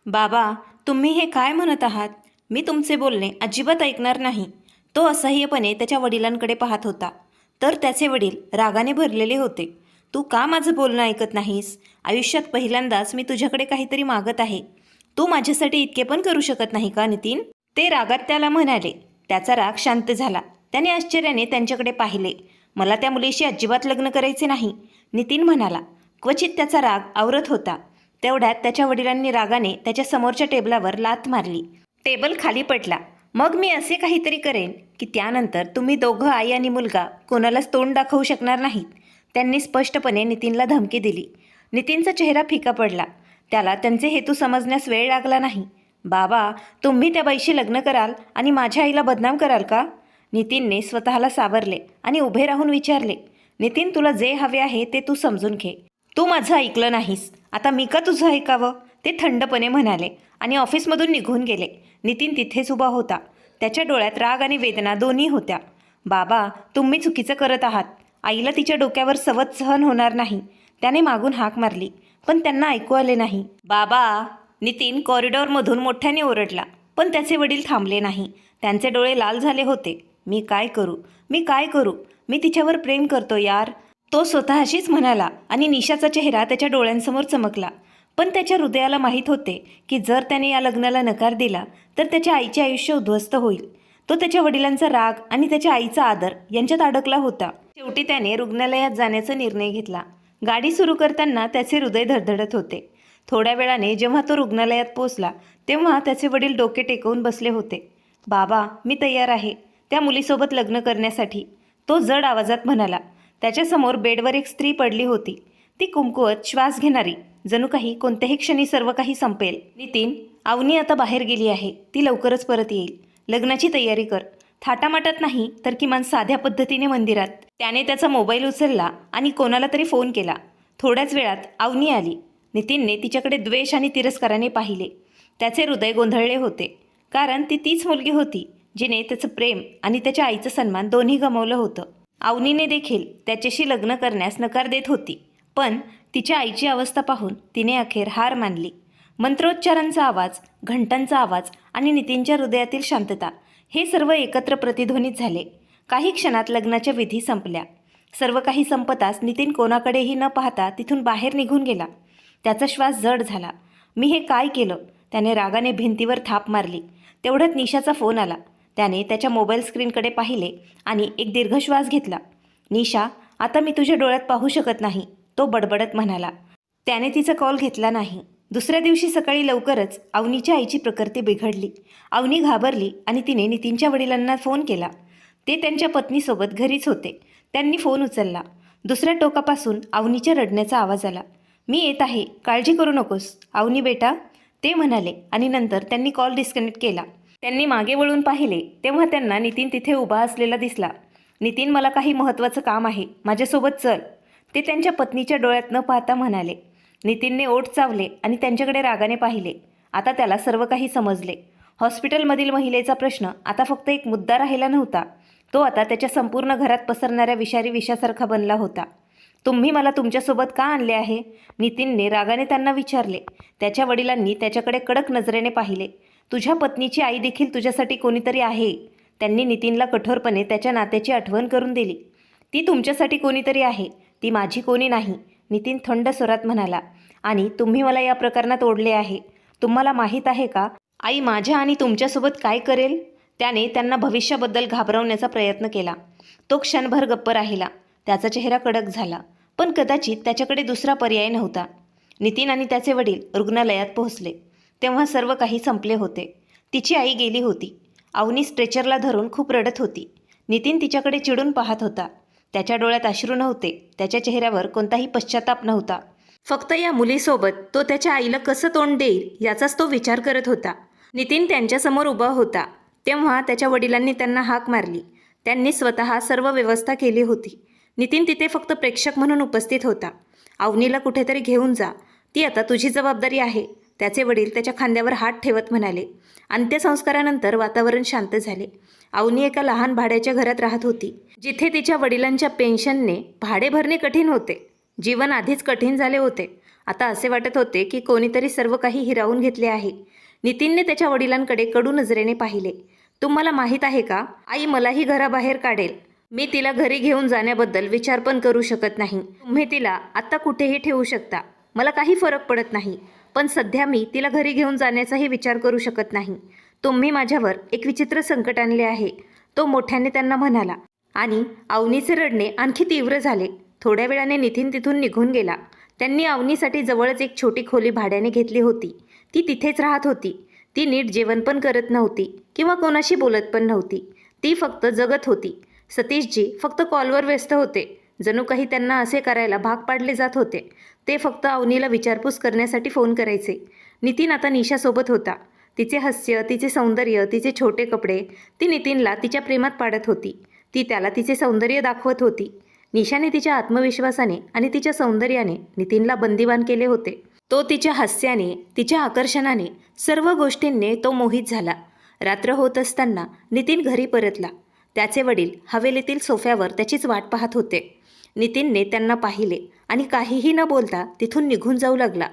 बाबा, तुम्ही हे काय म्हणत आहात? मी तुमचे बोलणे अजिबात ऐकणार नाही. तो असह्यपणे त्याच्या वडिलांकडे पाहत होता. तर त्याचे वडील रागाने भरलेले होते. तू का माझं बोलणं ऐकत नाहीस? आयुष्यात पहिल्यांदाच मी तुझ्याकडे काहीतरी मागत आहे. तू माझ्यासाठी इतके पण करू शकत नाही का नितीन? ते रागात त्याला म्हणाले. त्याचा राग शांत झाला. त्याने आश्चर्याने त्यांच्याकडे पाहिले. मला त्या मुलीशी अजिबात लग्न करायचे नाही, नितीन म्हणाला. क्वचित त्याचा राग आवरत होता. तेवढ्यात त्याच्या वडिलांनी रागाने त्याच्या समोरच्या टेबलावर लाथ मारली. टेबल खाली पडला. मग मी असे काहीतरी करेन की त्यानंतर तुम्ही दोघं, आई आणि मुलगा, कोणालाच तोंड दाखवू शकणार नाहीत. त्यांनी स्पष्टपणे नितीनला धमकी दिली. नितीनचा चेहरा फिका पडला. त्याला त्यांचे हेतू समजण्यास वेळ लागला नाही. बाबा, तुम्ही त्या बाईशी लग्न कराल आणि माझ्या आईला बदनाम कराल का? नितीनने स्वतःला सावरले आणि उभे राहून विचारले. नितीन, तुला जे हवे आहे ते तू समजून घे. तू माझं ऐकलं नाहीस, आता मी का तुझं ऐकावं? ते थंडपणे म्हणाले आणि ऑफिसमधून निघून गेले. नितीन तिथेच उभा होता. त्याच्या डोळ्यात राग आणि वेदना दोन्ही होत्या. बाबा, तुम्ही चुकीचं करत आहात. आईला तिच्या डोक्यावर सवत सहन होणार नाही. त्याने मागून हाक मारली, पण त्यांना ऐकू आले नाही. बाबा, नितीन कॉरिडॉरमधून मोठ्याने ओरडला, पण त्याचे वडील थांबले नाही. त्यांचे डोळे लाल झाले होते. मी काय करू? मी काय करू? मी तिच्यावर प्रेम करतो यार, तो स्वतःशीच म्हणाला आणि निशाचा चेहरा त्याच्या डोळ्यांसमोर चमकला. पण त्याच्या हृदयाला माहीत होते की जर त्याने या लग्नाला नकार दिला तर त्याच्या आईचे आयुष्य उद्ध्वस्त होईल. तो त्याच्या वडिलांचा राग आणि त्याच्या आईचा आदर यांच्यात अडकला होता. शेवटी त्याने रुग्णालयात जाण्याचा निर्णय घेतला. गाडी सुरू करताना त्याचे हृदय धडधडत होते. थोड्या वेळाने जेव्हा तो रुग्णालयात पोचला तेव्हा त्याचे वडील डोके टेकवून बसले होते. बाबा, मी तयार आहे त्या मुलीसोबत लग्न करण्यासाठी, तो जड आवाजात म्हणाला. त्याच्यासमोर बेडवर एक स्त्री पडली होती. ती कुमकुवत श्वास घेणारी, जणू काही कोणत्याही क्षणी सर्व काही संपेल. नितीन, अवनी आता बाहेर गेली आहे. ती लवकरच परत येईल. लग्नाची तयारी कर. थाटामाटात नाही तर किमान साध्या पद्धतीने मंदिरात. त्याने त्याचा मोबाईल उचलला आणि कोणाला तरी फोन केला. थोड्याच वेळात अवनी आली. नितीनने तिच्याकडे द्वेष आणि तिरस्काराने पाहिले. त्याचे हृदय गोंधळले होते, कारण ती तीच मुलगी होती जिने त्याचं प्रेम आणि त्याच्या आईचा सन्मान दोन्ही गमावलं होतं. अवनीने देखील त्याच्याशी लग्न करण्यास नकार देत होती, पण तिच्या आईची अवस्था पाहून तिने अखेर हार मानली. मंत्रोच्चारांचा आवाज, घंटांचा आवाज आणि नितीनच्या हृदयातील शांतता, हे सर्व एकत्र प्रतिध्वनित झाले. काही क्षणात लग्नाच्या विधी संपल्या. सर्व काही संपताच नितीन कोणाकडेही न पाहता तिथून बाहेर निघून गेला. त्याचा श्वास जड झाला. मी हे काय केलं? त्याने रागाने भिंतीवर थाप मारली. तेवढ्यात निशाचा फोन आला. त्याने त्याच्या मोबाईल स्क्रीनकडे पाहिले आणि एक दीर्घ श्वास घेतला. निशा, आता मी तुझ्या डोळ्यात पाहू शकत नाही, तो बडबडत म्हणाला. त्याने तिचा कॉल घेतला नाही. दुसऱ्या दिवशी सकाळी लवकरच अवनीच्या आईची प्रकृती बिघडली. अवनी घाबरली आणि तिने नितीनच्या वडिलांना फोन केला. ते त्यांच्या पत्नीसोबत घरीच होते. त्यांनी फोन उचलला. दुसऱ्या टोकापासून अवनीच्या रडण्याचा आवाज आला. मी येत आहे, काळजी करू नकोस अवनी बेटा, ते म्हणाले आणि नंतर त्यांनी कॉल डिस्कनेक्ट केला. त्यांनी मागे वळून पाहिले तेव्हा त्यांना नितीन तिथे उभा असलेला दिसला. नितीन, मला काही महत्त्वाचं काम आहे, माझ्यासोबत चल, ते त्यांच्या पत्नीच्या डोळ्यात न पाहता म्हणाले. नितीनने ओठ चावले आणि त्यांच्याकडे रागाने पाहिले. आता त्याला सर्व काही समजले. हॉस्पिटलमधील महिलेचा प्रश्न आता फक्त एक मुद्दा राहिला नव्हता. तो आता त्याच्या संपूर्ण घरात पसरणाऱ्या विषारी विषासारखा बनला होता. तुम्ही मला तुमच्यासोबत का आणले आहे? नितीनने रागाने त्यांना विचारले. त्याच्या वडिलांनी त्याच्याकडे कडक नजरेने पाहिले. तुझ्या पत्नीची आई देखील तुझ्यासाठी कोणीतरी आहे. त्यांनी नितीनला कठोरपणे त्याच्या नात्याची आठवण करून दिली. ती तुमच्यासाठी कोणीतरी आहे, ती माझी कोणी नाही, नितीन थंड स्वरात म्हणाला. आणि तुम्ही मला या प्रकरणात ओढले आहे. तुम्हाला माहीत आहे का आई माझ्या आणि तुमच्यासोबत काय करेल? त्याने त्यांना भविष्याबद्दल घाबरवण्याचा प्रयत्न केला. तो क्षणभर गप्प राहिला. त्याचा चेहरा कडक झाला, पण कदाचित त्याच्याकडे दुसरा पर्याय नव्हता. नितीन आणि त्याचे वडील रुग्णालयात पोहोचले तेव्हा सर्व काही संपले होते. तिची आई गेली होती. अवनी स्ट्रेचरला धरून खूप रडत होती. नितीन तिच्याकडे चिडून पाहत होता. त्याच्या डोळ्यात अश्रू नव्हते. त्याच्या चेहऱ्यावर कोणताही पश्चाताप नव्हता. फक्त या मुलीसोबत तो त्याच्या आईला कसं तोंड देईल याचाच तो विचार करत होता. नितीन त्यांच्यासमोर उभा होता तेव्हा त्याच्या वडिलांनी त्यांना हाक मारली. त्यांनी स्वतः सर्व व्यवस्था केली होती. नितीन तिथे फक्त प्रेक्षक म्हणून उपस्थित होता. अवनीला कुठेतरी घेऊन जा, ती आता तुझी जबाबदारी आहे, त्याचे वडील त्याच्या खांद्यावर हात ठेवत म्हणाले. अंत्यसंस्कारानंतर वातावरण शांत झाले. अवनी एका लहान भाड्याच्या घरात राहत होती, जिथे तिच्या वडिलांच्या पेन्शनने भाडे भरणे कठीण होते. जीवन आधीच कठीण झाले होते आता असे वाटत होते की कोणीतरी सर्व काही हिरावून घेतले आहे. नितीनने त्याच्या वडिलांकडे कडू नजरेने पाहिले. तुम्हाला माहीत आहे का, आई मलाही घराबाहेर काढेल. मी तिला घरी घेऊन जाण्याबद्दल विचार पण करू शकत नाही. तुम्ही तिला आत्ता कुठेही ठेवू शकता, मला काही फरक पडत नाही. पण सध्या मी तिला घरी घेऊन जाण्याचाही विचार करू शकत नाही. तुम्ही माझ्यावर एक विचित्र संकट आणले आहे, तो मोठ्याने त्यांना म्हणाला. आणि अवनीचे रडणे आणखी तीव्र झाले. थोड्या वेळाने नितीन तिथून निघून गेला. त्यांनी अवनीसाठी जवळच एक छोटी खोली भाड्याने घेतली होती. ती तिथेच राहत होती. ती नीट जेवण पण करत नव्हती किंवा कोणाशी बोलत पण नव्हती. ती फक्त जगत होती. सतीशजी फक्त कॉलवर व्यस्त होते. जणू काही त्यांना असे करायला भाग पाडले जात होते. ते फक्त अवनीला विचारपूस करण्यासाठी फोन करायचे. नितीन आता निशासोबत होता. तिचे हास्य, तिचे सौंदर्य, तिचे छोटे कपडे, ती नितीनला तिच्या प्रेमात पाडत होती. ती त्याला तिचे सौंदर्य दाखवत होती. निशाने तिच्या आत्मविश्वासाने आणि तिच्या सौंदर्याने नितीनला बंदिवान केले होते. तो तिच्या हास्याने, तिच्या आकर्षणाने, सर्व गोष्टींनी तो मोहित झाला. रात्र होत असताना नितीन घरी परतला. त्याचे वडील हवेलीतील सोफ्यावर त्याचीच वाट पाहत होते. नितीनने त्यांना पाहिले आणि काहीही न बोलता तिथून निघून जाऊ लागला.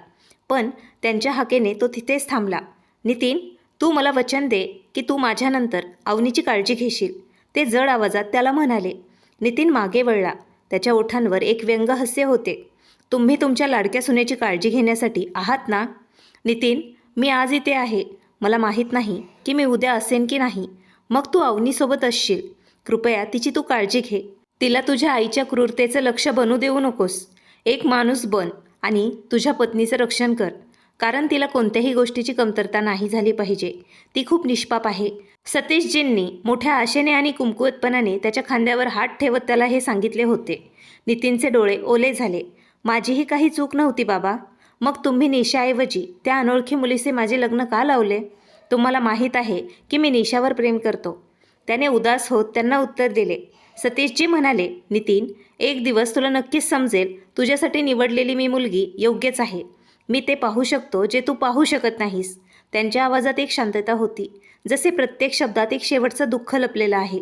पण त्यांच्या हाकेने तो तिथेच थांबला. नितीन, तू मला वचन दे की तू माझ्यानंतर अवनीची काळजी घेशील, ते जड आवाजात त्याला म्हणाले. नितीन मागे वळला. त्याच्या ओठांवर एक व्यंगहास्य होते. तुम्ही तुमच्या लाडक्या सुनेची काळजी घेण्यासाठी आहात ना? नितीन, मी आज इथे आहे. मला माहीत नाही की मी उद्या असेन की नाही. मग तू अवनीसोबत असशील. कृपया तिची तू काळजी घे. तिला तुझ्या आईच्या क्रूरतेचं लक्ष बनू देऊ नकोस. एक माणूस बन आणि तुझ्या पत्नीचं रक्षण कर, कारण तिला कोणत्याही गोष्टीची कमतरता नाही झाली पाहिजे. ती खूप निष्पाप आहे. सतीशजींनी मोठ्या आशेने आणि कुमकुवतपणाने त्याच्या खांद्यावर हात ठेवत त्याला हे सांगितले होते. नितीनचे डोळे ओले झाले. माझीही काही चूक नव्हती बाबा. मग तुम्ही निशाऐवजी त्या अनोळखी मुलीचे माझे लग्न का लावले? तुम्हाला माहीत आहे की मी निशावर प्रेम करतो. त्याने उदास होत त्यांना उत्तर दिले. सतीशजी म्हणाले, नितीन, एक दिवस तुला नक्कीच समजेल तुझ्यासाठी निवडलेली मी मुलगी योग्यच आहे. मी ते पाहू शकतो जे तू पाहू शकत नाहीस. त्यांच्या आवाजात एक शांतता होती, जसे प्रत्येक शब्दात एक शेवटचं दुःख लपलेलं आहे.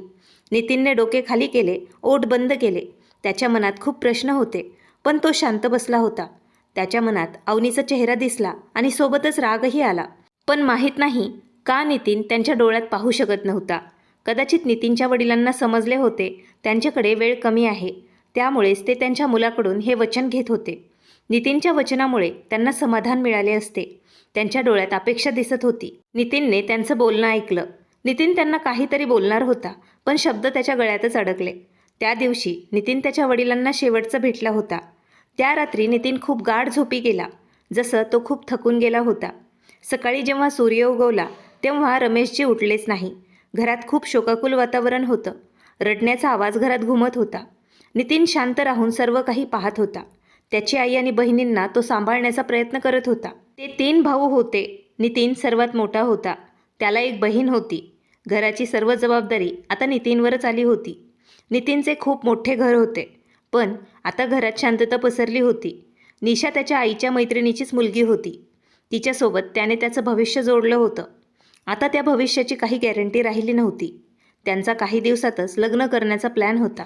नितीनने डोके खाली केले, ओठ बंद केले. त्याच्या मनात खूप प्रश्न होते, पण तो शांत बसला होता. त्याच्या मनात अवनीचा चेहरा दिसला आणि सोबतच रागही आला. पण माहीत नाही का नितीन त्यांच्या डोळ्यात पाहू शकत नव्हता. कदाचित नितीनच्या वडिलांना समजले होते त्यांच्याकडे वेळ कमी आहे, त्यामुळेच ते त्यांच्या मुलाकडून हे वचन घेत होते. नितीनच्या वचनामुळे त्यांना समाधान मिळाले असते. त्यांच्या डोळ्यात अपेक्षा दिसत होती. नितीनने त्यांचं बोलणं ऐकलं. नितीन त्यांना काहीतरी बोलणार होता, पण शब्द त्याच्या गळ्यातच अडकले. त्या दिवशी नितीन त्याच्या वडिलांना शेवटचा भेटला होता. त्या रात्री नितीन खूप गाढ झोपी गेला, जसं तो खूप थकून गेला होता. सकाळी जेव्हा सूर्य उगवला तेव्हा रमेशजी उठलेच नाही. घरात खूप शोकाकुल वातावरण होतं. रडण्याचा आवाज घरात घुमत होता. नितीन शांत राहून सर्व काही पाहत होता. त्याची आई आणि बहिणींना तो सांभाळण्याचा प्रयत्न करत होता. ते 3 भाऊ होते. नितीन सर्वात मोठा होता. त्याला एक बहीण होती. घराची सर्व जबाबदारी आता नितीनवरच आली होती. नितीनचे खूप मोठे घर होते, पण आता घरात शांतता पसरली होती. निशा त्याच्या आईच्या मैत्रिणीचीच मुलगी होती. तिच्यासोबत त्याने त्याचं भविष्य जोडलं होतं. आता त्या भविष्याची काही गॅरंटी राहिली नव्हती. त्यांचा काही दिवसातच लग्न करण्याचा प्लॅन होता.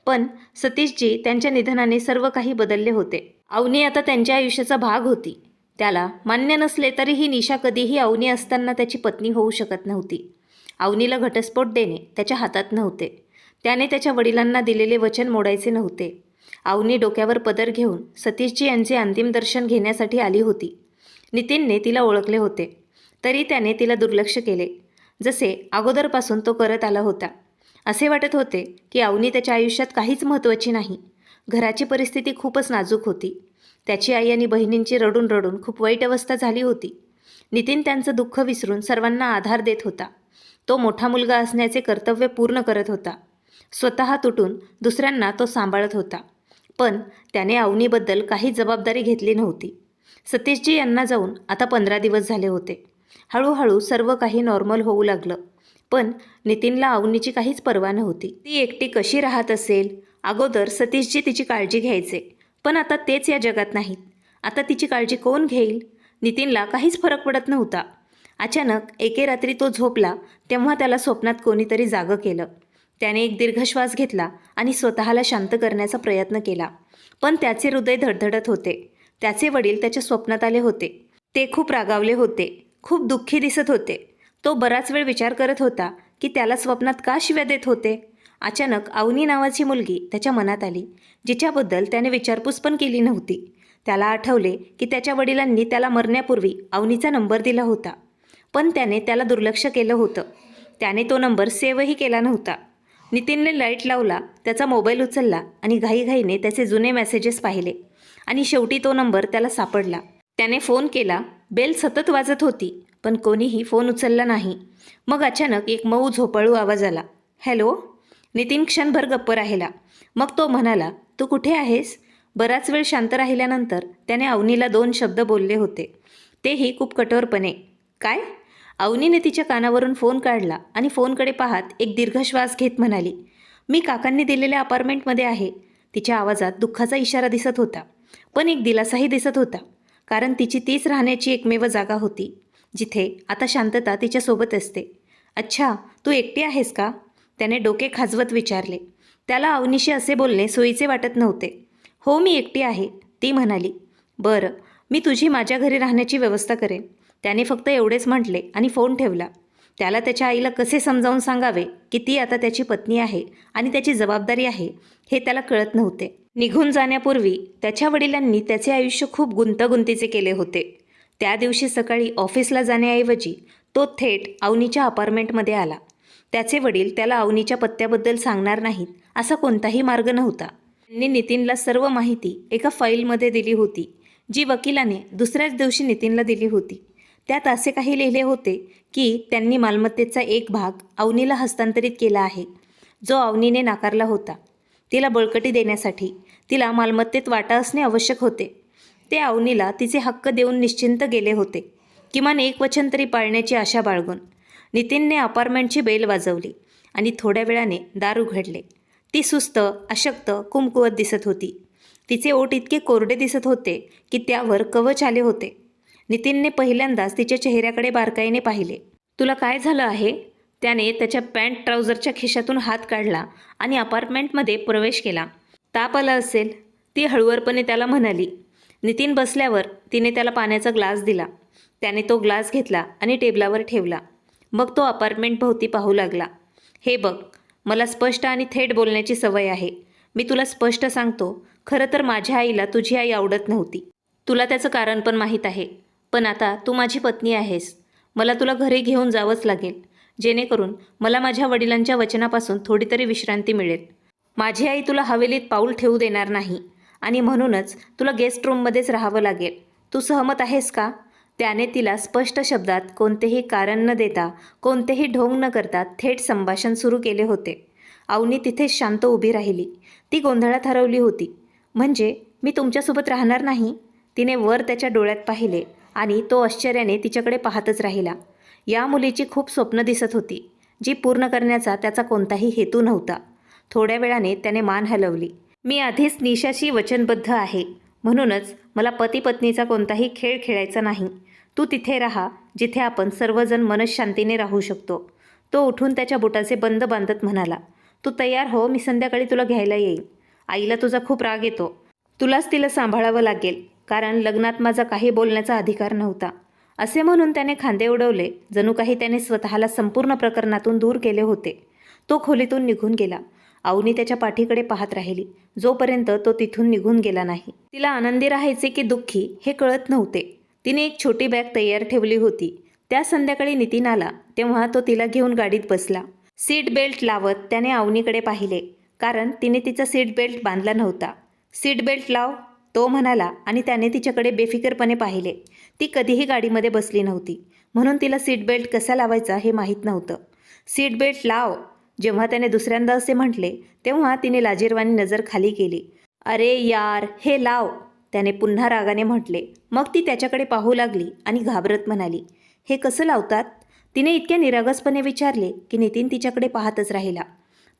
पण सतीशजी त्यांच्या निधनाने सर्व काही बदलले होते. अवनी आता त्यांच्या आयुष्याचा भाग होती. त्याला मान्य नसले तरीही निशा कधीही अवनी असताना त्याची पत्नी होऊ शकत नव्हती. अवनीला घटस्फोट देणे त्याच्या हातात नव्हते. त्याने त्याच्या वडिलांना दिलेले वचन मोडायचे नव्हते. अवनी डोक्यावर पदर घेऊन सतीशजी यांचे अंतिम दर्शन घेण्यासाठी आली होती. नितीनने तिला ओळखले होते, तरी त्याने तिला दुर्लक्ष केले, जसे अगोदरपासून तो करत आला होता. असे वाटत होते की अवनी त्याच्या आयुष्यात काहीच महत्त्वाची नाही. घराची परिस्थिती खूपच नाजूक होती. त्याची आई आणि बहिणींची रडून रडून खूप वाईट अवस्था झाली होती. नितीन त्यांचं दुःख विसरून सर्वांना आधार देत होता. तो मोठा मुलगा असण्याचे कर्तव्य पूर्ण करत होता. स्वतः तुटून दुसऱ्यांना तो सांभाळत होता. पण त्याने अवनीबद्दल काही जबाबदारी घेतली नव्हती. सतीशजी यांना जाऊन आता 15 दिवस झाले होते. हळूहळू सर्व काही नॉर्मल होऊ लागलं. पण नितीनला अवनीची काहीच पर्वा नव्हती. ती एकटी कशी राहत असेल? अगोदर सतीशजी तिची काळजी घ्यायचे, पण आता तेच या जगात नाहीत. आता तिची काळजी कोण घेईल? नितीनला काहीच फरक पडत नव्हता. अचानक एके रात्री तो झोपला तेव्हा त्याला स्वप्नात कोणीतरी जागं केलं. त्याने एक दीर्घ श्वास घेतला आणि स्वतःला शांत करण्याचा प्रयत्न केला, पण त्याचे हृदय धडधडत होते. त्याचे वडील त्याच्या स्वप्नात आले होते. ते खूप रागावले होते, खूप दुःखी दिसत होते. तो बराच वेळ विचार करत होता की त्याला स्वप्नात का शिव्या देत होते. अचानक अवनी नावाची मुलगी त्याच्या मनात आली, जिच्याबद्दल त्याने विचारपूस पण केली नव्हती. त्याला आठवले की त्याच्या वडिलांनी त्याला मरण्यापूर्वी अवनीचा नंबर दिला होता, पण त्याने त्याला दुर्लक्ष केलं होतं. त्याने तो नंबर सेव्हही केला नव्हता. नितीनने लाईट लावला, त्याचा मोबाईल उचलला आणि घाईघाईने त्याचे जुने मेसेजेस पाहिले आणि शेवटी तो नंबर त्याला सापडला. त्याने फोन केला. बेल सतत वाजत होती, पण कोणीही फोन उचलला नाही. मग अचानक एक मऊ झोपाळू आवाज आला. हॅलो. नितीन क्षणभर गप्प राहिला. मग तो म्हणाला, तू कुठे आहेस? बराच वेळ शांत राहिल्यानंतर त्याने अवनीला 2 शब्द बोलले होते, तेही खूप कठोरपणे. काय? अवनीने तिच्या कानावरून फोन काढला आणि फोनकडे पाहत एक दीर्घ श्वास घेत म्हणाली, मी काकांनी दिलेल्या अपार्टमेंटमध्ये आहे. तिच्या आवाजात दुःखाचा इशारा दिसत होता, पण एक दिलासाही दिसत होता, कारण तिची तीच राहण्याची एकमेव जागा होती, जिथे आता शांतता तिच्यासोबत असते. अच्छा, तू एकटी आहेस का? त्याने डोके खाजवत विचारले. त्याला अवनीशी असे बोलणे सोयीचे वाटत नव्हते. हो, मी एकटी आहे, ती म्हणाली. बरं, मी तुझी माझ्या घरी राहण्याची व्यवस्था करेन. त्याने फक्त एवढेच म्हटले आणि फोन ठेवला. त्याला त्याच्या आईला कसे समजावून सांगावे की ती आता त्याची पत्नी आहे आणि त्याची जबाबदारी आहे, हे त्याला कळत नव्हते. निघून जाण्यापूर्वी त्याच्या वडिलांनी त्याचे आयुष्य खूप गुंतागुंतीचे केले होते. त्या दिवशी सकाळी ऑफिसला जाण्याऐवजी तो थेट अवनीच्या अपार्टमेंटमध्ये आला. त्याचे वडील त्याला अवनीच्या पत्त्याबद्दल सांगणार नाहीत असा कोणताही मार्ग नव्हता. त्यांनी नितीनला सर्व माहिती एका फाईलमध्ये दिली होती, जी वकिलाने दुसऱ्याच दिवशी नितीनला दिली होती. त्यात असे काही लिहिले होते की त्यांनी मालमत्तेचा एक भाग अवनीला हस्तांतरित केला आहे, जो अवनीने नाकारला होता. तिला बळकटी देण्यासाठी तिला मालमत्तेत वाटा असणे आवश्यक होते. ते अवनीला तिचे हक्क देऊन निश्चिंत गेले होते, किमान एक वचन तरी पाळण्याची आशा बाळगून. नितीनने अपार्टमेंटची बेल वाजवली आणि थोड्या वेळाने दार उघडले. ती सुस्त, अशक्त, कुमकुवत दिसत होती. तिचे ओठ इतके कोरडे दिसत होते की त्यावर कवच आले होते. नितीनने पहिल्यांदाच तिच्या चेहऱ्याकडे बारकाईने पाहिले. तुला काय झालं आहे? त्याने त्याच्या पॅन्ट ट्राउझरच्या खिशातून हात काढला आणि अपार्टमेंटमध्ये प्रवेश केला. ताप आला असेल, ती हळुवारपणे त्याला म्हणाली. नितीन बसल्यावर तिने त्याला पाण्याचा ग्लास दिला. त्याने तो ग्लास घेतला आणि टेबलावर ठेवला. मग तो अपार्टमेंटभोवती पाहू लागला. हे बघ, मला स्पष्ट आणि थेट बोलण्याची सवय आहे. मी तुला स्पष्ट सांगतो, खरं तर माझ्या आईला तुझी आई आवडत नव्हती. तुला त्याचं कारण पण माहीत आहे. पण आता तू माझी पत्नी आहेस. मला तुला घरी घेऊन जावंच लागेल, जेणेकरून मला माझ्या वडिलांच्या वचनापासून थोडी तरी विश्रांती मिळेल. माझी आई तुला हवेलीत पाऊल ठेवू देणार नाही आणि म्हणूनच तुला गेस्ट रूममध्येच राहावं लागेल. तू सहमत आहेस का? त्याने तिला स्पष्ट शब्दात, कोणतेही कारण न देता, कोणतेही ढोंग न करता थेट संभाषण सुरू केले होते. अवनी तिथेच शांत उभी राहिली. ती गोंधळात हरवली होती. म्हणजे मी तुमच्यासोबत राहणार नाही? तिने वर त्याच्या डोळ्यात पाहिले आणि तो आश्चर्याने तिच्याकडे पाहतच राहिला. या मुलीची खूप स्वप्न दिसत होती, जी पूर्ण करण्याचा त्याचा कोणताही हेतू नव्हता. थोड्या वेळाने त्याने मान हलवली. मी आधीच निशाशी वचनबद्ध आहे, म्हणूनच मला पती पत्नीचा कोणताही खेळ खेळायचा नाही. तू तिथे राहा जिथे आपण सर्वजण मनशांतीने राहू शकतो. तो उठून त्याच्या बुटाचे बंद बांधत म्हणाला. तू तयार हो, मी संध्याकाळी तुला घ्यायला येईन. आईला तुझा खूप राग येतो. तुलाच तिला सांभाळावं लागेल, कारण लग्नात माझा काही बोलण्याचा अधिकार नव्हता. असे म्हणून त्याने खांदे उडवले, जणू काही त्याने स्वतःला संपूर्ण प्रकरणातून दूर केले होते. तो खोलीतून निघून गेला. अवनी त्याच्या पाठीकडे पाहत राहिली, जोपर्यंत तो तिथून निघून गेला नाही. तिला आनंदी राहायचे की दुःखी हे कळत नव्हते. तिने एक छोटी बॅग तयार ठेवली होती. त्या संध्याकाळी नितीन आला तेव्हा तो तिला घेऊन गाडीत बसला. सीट बेल्ट लावत त्याने अवनीकडे पाहिले, कारण तिने तिचा सीट बेल्ट बांधला नव्हता. सीट बेल्ट लाव, तो म्हणाला आणि त्याने तिच्याकडे बेफिकरपणे पाहिले. ती कधीही गाडीमध्ये बसली नव्हती, म्हणून तिला सीट बेल्ट कसा लावायचा हे माहीत नव्हतं. सीट बेल्ट लाव. जेव्हा त्याने दुसऱ्यांदा असे म्हटले तेव्हा तिने लाजिरवाणी नजर खाली केली. अरे यार, हे लाव, त्याने पुन्हा रागाने म्हटले. मग ती त्याच्याकडे पाहू लागली आणि घाबरत म्हणाली, हे कसं लावतात? तिने इतक्या निरागसपणे विचारले की नितीन तिच्याकडे पाहतच राहिला.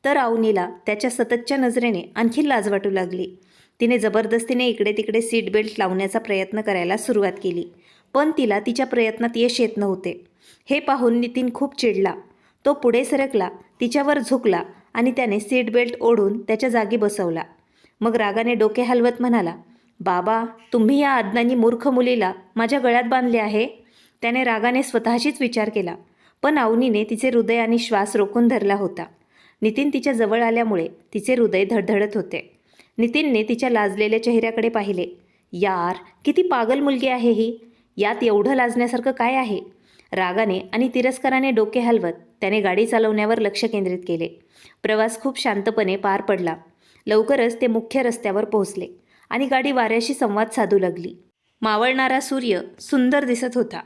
तर अवनीला त्याच्या सततच्या नजरेने आणखी लाज वाटू लागली. तिने जबरदस्तीने इकडे तिकडे सीट बेल्ट लावण्याचा प्रयत्न करायला सुरुवात केली, पण तिला तिच्या प्रयत्नात यश येत नव्हते. हे पाहून नितीन खूप चिडला. तो पुढे सरकला, तिच्यावर झुकला आणि त्याने सीट बेल्ट ओढून त्याच्या जागी बसवला. मग रागाने डोके हलवत म्हणाला, बाबा, तुम्ही या अज्ञानी मूर्ख मुलीला माझ्या गळ्यात बांधले आहे. त्याने रागाने स्वतःशीच विचार केला, पण अवनीने तिचे हृदय आणि श्वास रोखून धरला होता. नितीन तिच्या जवळ आल्यामुळे तिचे हृदय धडधडत होते. नितीनने तिच्या लाजलेल्या चेहऱ्याकडे पाहिले. यार, किती पागल मुलगी आहे ही. यात एवढं लाजण्यासारखं काय आहे? रागाने आणि तिरस्काराने डोके हलवत त्याने गाडी चालवण्यावर लक्ष केंद्रित केले. प्रवास खूप शांतपणे पार पडला. लवकरच ते मुख्य रस्त्यावर पोहोचले आणि गाडी वाऱ्याशी संवाद साधू लागली. मावळणारा सूर्य सुंदर दिसत होता.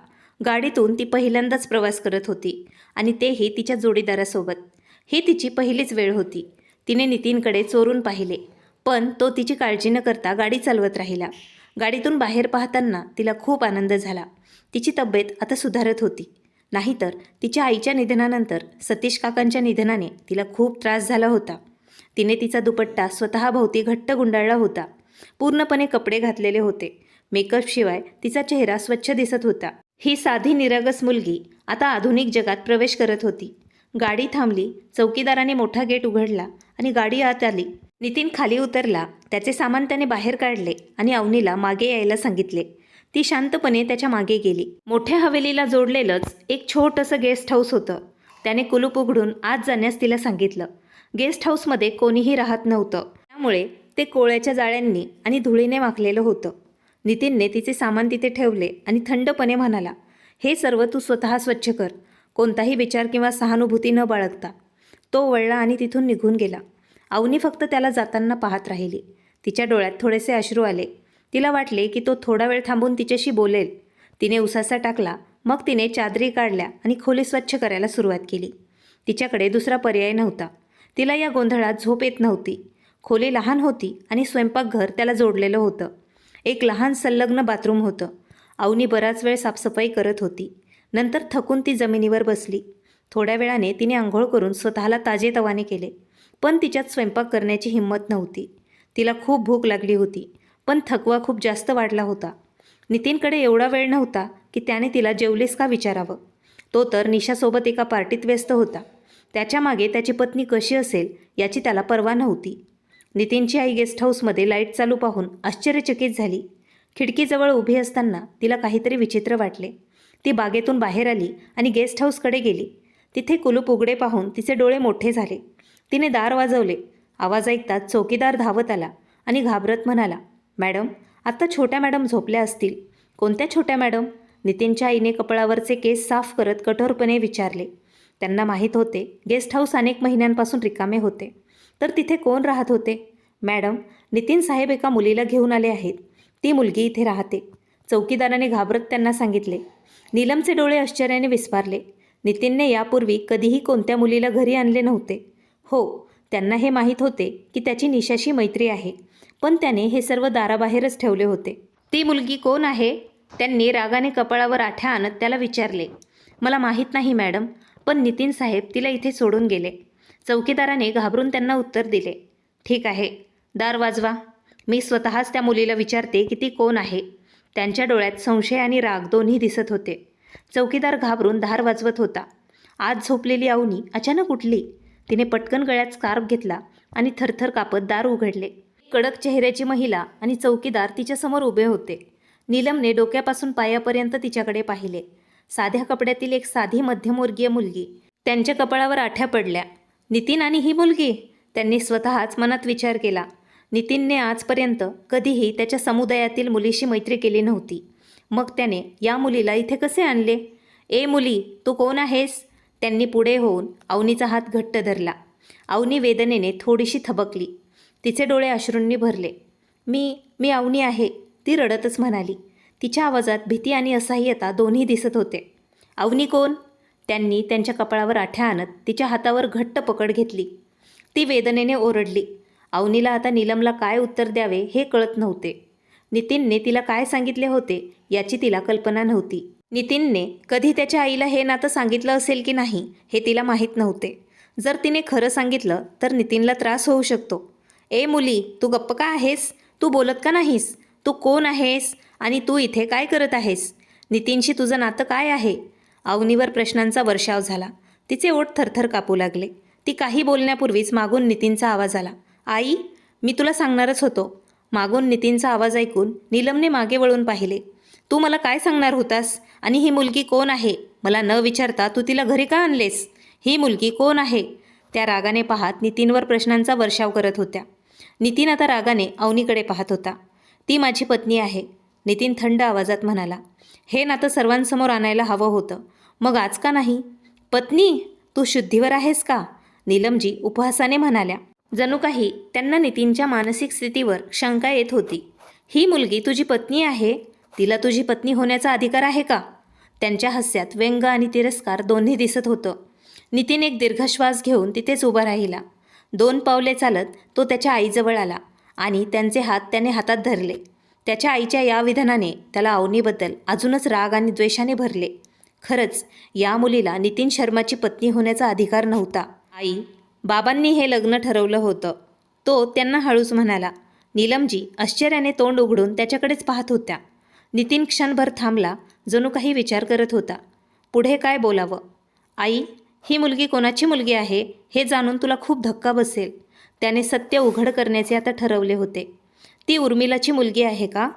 गाडीतून ती पहिल्यांदाच प्रवास करत होती आणि तेही तिच्या जोडीदारासोबत. ही तिची पहिलीच वेळ होती. तिने नितीनकडे चोरून पाहिले, पण तो तिची काळजी न करता गाडी चालवत राहिला. गाडीतून बाहेर पाहताना तिला खूप आनंद झाला. तिची तब्येत आता सुधारत होती. नाहीतर तिच्या आईच्या निधनानंतर सतीश काकांच्या निधनाने तिला खूप त्रास झाला होता. तिने तिचा दुपट्टा स्वतःभोवती घट्ट गुंडाळला होता. पूर्णपणे कपडे घातलेले होते. मेकअपशिवाय तिचा चेहरा स्वच्छ दिसत होता. ही साधी निरागस मुलगी आता आधुनिक जगात प्रवेश करत होती. गाडी थांबली. चौकीदाराने मोठा गेट उघडला आणि गाडी आत आली. नितीन खाली उतरला. त्याचे सामान त्याने बाहेर काढले आणि अवनीला मागे यायला सांगितले. ती शांतपणे त्याच्या मागे गेली. मोठ्या हवेलीला जोडलेलंच एक छोटंसं गेस्ट हाऊस होतं. त्याने कुलूप उघडून आत जाण्यास तिला सांगितलं. गेस्ट हाऊसमध्ये कोणीही राहत नव्हतं, त्यामुळे ते कोळ्याच्या जाळ्यांनी आणि धुळीने माखलेलं होतं. नितीनने तिचे सामान तिथे ठेवले आणि थंडपणे म्हणाला, हे सर्व तू स्वतः स्वच्छ कर, कोणताही विचार किंवा सहानुभूती न बाळगता. तो वळला आणि तिथून निघून गेला. अवनी फक्त त्याला जाताना पाहत राहिली. तिच्या डोळ्यात थोडेसे अश्रू आले. तिला वाटले की तो थोडा वेळ थांबून तिच्याशी बोलेल. तिने उसासा टाकला. मग तिने चादरी काढल्या आणि खोली स्वच्छ करायला सुरुवात केली. तिच्याकडे दुसरा पर्याय नव्हता. तिला या गोंधळात झोप येत नव्हती. खोली लहान होती आणि स्वयंपाकघर त्याला जोडलेलं होतं. एक लहान संलग्न बाथरूम होतं. अवनी बराच वेळ साफसफाई करत होती. नंतर थकून ती जमिनीवर बसली. थोड्या वेळाने तिने आंघोळ करून स्वतःला ताजेतवाने केले, पण तिच्यात स्वयंपाक करण्याची हिंमत नव्हती. तिला खूप भूक लागली होती, पण थकवा खूप जास्त वाढला होता. नितीनकडे एवढा वेळ नव्हता की त्याने तिला जेवलीस का विचारावं. तो तर निशासोबत एका पार्टीत व्यस्त होता. त्याच्या मागे त्याची पत्नी कशी असेल याची त्याला पर्वा नव्हती. नितीनची आई गेस्ट हाऊसमध्ये लाईट चालू पाहून आश्चर्यचकित झाली. खिडकीजवळ उभी असताना तिला काहीतरी विचित्र वाटले. ती बागेतून बाहेर आली आणि गेस्ट हाऊसकडे गेली. तिथे कुलूप उघडे पाहून तिचे डोळे मोठे झाले. तिने दार वाजवले. आवाज ऐकताच चौकीदार धावत आला आणि घाबरत म्हणाला, मॅडम, आत्ता छोट्या मॅडम झोपल्या असतील. कोणत्या छोट्या मॅडम? नितीनच्या आईने कपाळावरचे केस साफ करत कठोरपणे विचारले. त्यांना माहीत होते गेस्ट हाऊस अनेक महिन्यांपासून रिकामे होते, तर तिथे कोण राहत होते? मॅडम, नितीन साहेब एका मुलीला घेऊन आले आहेत. ती मुलगी इथे राहते. चौकीदाराने घाबरत त्यांना सांगितले. नीलमचे डोळे आश्चर्याने विस्फारले. नितीनने यापूर्वी कधीही कोणत्या मुलीला घरी आणले नव्हते. हो, त्यांना हे माहीत होते की त्याची निशाशी मैत्री आहे, पण त्याने हे सर्व दाराबाहेरच ठेवले होते. ती मुलगी कोण आहे? त्यांनी रागाने कपाळावर आठ्या आणत त्याला विचारले. मला माहीत नाही मॅडम, पण नितीन साहेब तिला इथे सोडून गेले. चौकीदाराने घाबरून त्यांना उत्तर दिले. ठीक आहे, दार वाजवा. मी स्वतःच त्या मुलीला विचारते की ती कोण आहे. त्यांच्या डोळ्यात संशय आणि राग दोन्ही दिसत होते. चौकीदार घाबरून दार वाजवत होता. आज झोपलेली अवनी अचानक उठली. तिने पटकन गळ्यात स्कार्फ घेतला आणि थरथर कापत दार उघडले. कडक चेहऱ्याची महिला आणि चौकीदार तिच्यासमोर उभे होते. नीलमने डोक्यापासून पायापर्यंत तिच्याकडे पाहिले. साध्या कपड्यातील एक साधी मध्यमवर्गीय मुलगी. त्यांच्या कपाळावर आठ्या पडल्या. नितीन आणि ही मुलगी? त्यांनी स्वतःच मनात विचार केला. नितीनने आजपर्यंत कधीही त्याच्या समुदायातील मुलीशी मैत्री केली नव्हती. मग त्याने या मुलीला इथे कसे आणले? ए मुली, तू कोण आहेस? त्यांनी पुढे होऊन अवनीचा हात घट्ट धरला. अवनी वेदनेने थोडीशी थबकली. तिचे डोळे अश्रूंनी भरले. मी अवनी आहे, ती रडतच म्हणाली. तिच्या आवाजात भीती आणि असहाय्यता दोन्ही दिसत होते. अवनी कोण? त्यांनी त्यांच्या कपाळावर आठ्या आणत तिच्या हातावर घट्ट पकड घेतली. ती वेदनेने ओरडली. अवनीला आता नीलमला काय उत्तर द्यावे हे कळत नव्हते. नितीनने तिला काय सांगितले होते याची तिला कल्पना नव्हती. नितीनने कधी त्याच्या आईला हे नातं सांगितलं असेल की नाही हे तिला माहीत नव्हते. जर तिने खरं सांगितलं तर नितीनला त्रास होऊ शकतो. ए मुली, तू गप्प का आहेस? तू बोलत का नाहीस? तू कोण आहेस आणि तू इथे काय करत आहेस? नितीनशी तुझं नातं काय आहे? अवनीवर प्रश्नांचा वर्षाव झाला. तिचे ओठ थरथर कापू लागले. ती काही बोलण्यापूर्वीच मागून नितीनचा आवाज आला. आई, मी तुला सांगणारच होतो. मागून नितीनचा आवाज ऐकून नीलमने मागे वळून पाहिले. तू मला काय सांगणार होतास? आणि ही मुलगी कोण आहे? मला न विचारता तू तिला घरी का आणलेस? ही मुलगी कोण आहे? त्या रागाने पाहत नितीनवर प्रश्नांचा वर्षाव करत होत्या. नितीन आता रागाने अवनीकडे पाहत होता. ती माझी पत्नी आहे, नितीन थंड आवाजात म्हणाला. हे नातं सर्वांसमोर आणायला हवं होतं, मग आज का नाही? पत्नी? तू शुद्धीवर आहेस का? नीलमजी उपहासाने म्हणाल्या. जणू काही त्यांना नितीनच्या मानसिक स्थितीवर शंका येत होती. ही मुलगी तुझी पत्नी आहे? तिला तुझी पत्नी होण्याचा अधिकार आहे का? त्यांच्या हास्यात व्यंग आणि तिरस्कार दोन्ही दिसत होतं. नितीन एक दीर्घ श्वास घेऊन तिथेच उभा राहिला. 2 पावले चालत तो त्याच्या आईजवळ आला आणि त्यांचे हात त्याने हातात धरले. त्याच्या आईच्या या विधानाने त्याला अवनीबद्दल अजूनच राग आणि द्वेषाने भरले. खरंच या मुलीला नितीन शर्माची पत्नी होण्याचा अधिकार नव्हता. आई, बाबांनी हे लग्न ठरवलं होतं, तो त्यांना हळूच म्हणाला. नीलमजी आश्चर्याने तोंड उघडून त्याच्याकडेच पाहत होत्या. नितीन क्षणभर थांबला, जणू काही विचार करत होता. पुढे काय बोलावं? आई, ही मुलगी कोणाची मुलगी आहे हे जाणून तुला खूप धक्का बसेल. त्याने सत्य उघड करण्याचे आता ठरवले होते. ती उर्मिलाची मुलगी आहे का?